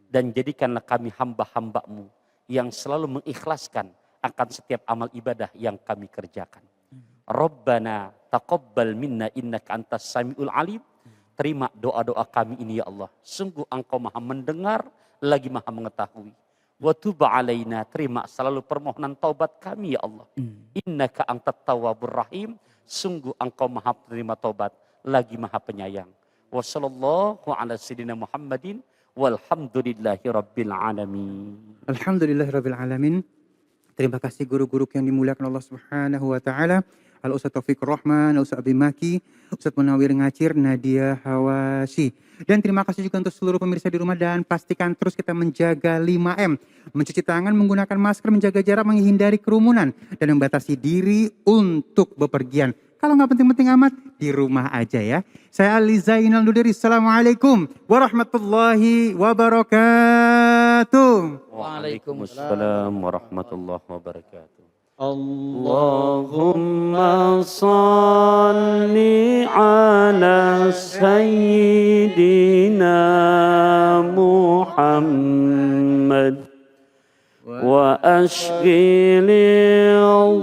Dan jadikanlah kami hamba-hamba-Mu yang selalu mengikhlaskan akan setiap amal ibadah yang kami kerjakan. Rabbana taqabbal minna innaka antas samiul alim. Terima doa-doa kami ini ya Allah. Sungguh Engkau maha mendengar lagi maha mengetahui. Wa tub alaina, terima selalu permohonan taubat kami ya Allah. Innaka antat tawwabur rahim. Sungguh Engkau maha penerima taubat lagi maha penyayang. Wa sallallahu ala sayyidina Muhammadin walhamdulillahi rabbil alamin. Alhamdulillahi rabbil alamin. Terima kasih guru-guru yang dimuliakan Allah Subhanahu wa taala. Al-Ustaz Taufiq Rahman, Al-Ustaz Abi Maki, Ustaz Munawir Ngacir, Nadia Hawashi. Dan terima kasih juga untuk seluruh pemirsa di rumah, dan pastikan terus kita menjaga 5M. Mencuci tangan, menggunakan masker, menjaga jarak, menghindari kerumunan, dan membatasi diri untuk bepergian. Kalau nggak penting-penting amat, di rumah aja ya. Saya Ali Zainal Nudiri. Assalamualaikum warahmatullahi wabarakatuh. Waalaikumsalam warahmatullahi wabarakatuh. Allahumma salli ala Sayyidina Muhammad wa ashghilil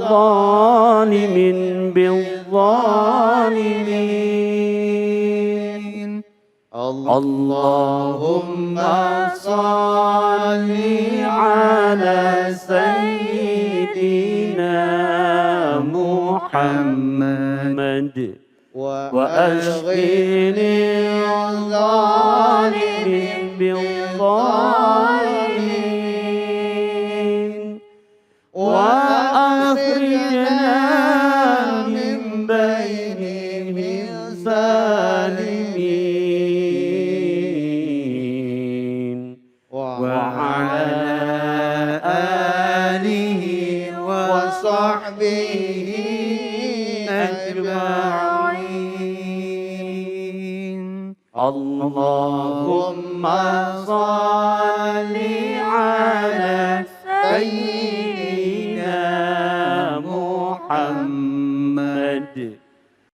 zalimin bil zalimin. Allahumma salli ala Sayyidina Muhammad wa ashghilil zalimin bil zalimin wa akhrijna min bainihim salimin wa ala alihi wa sahbihi ajma'in. Allahumma salli ala Sayyidina Muhammad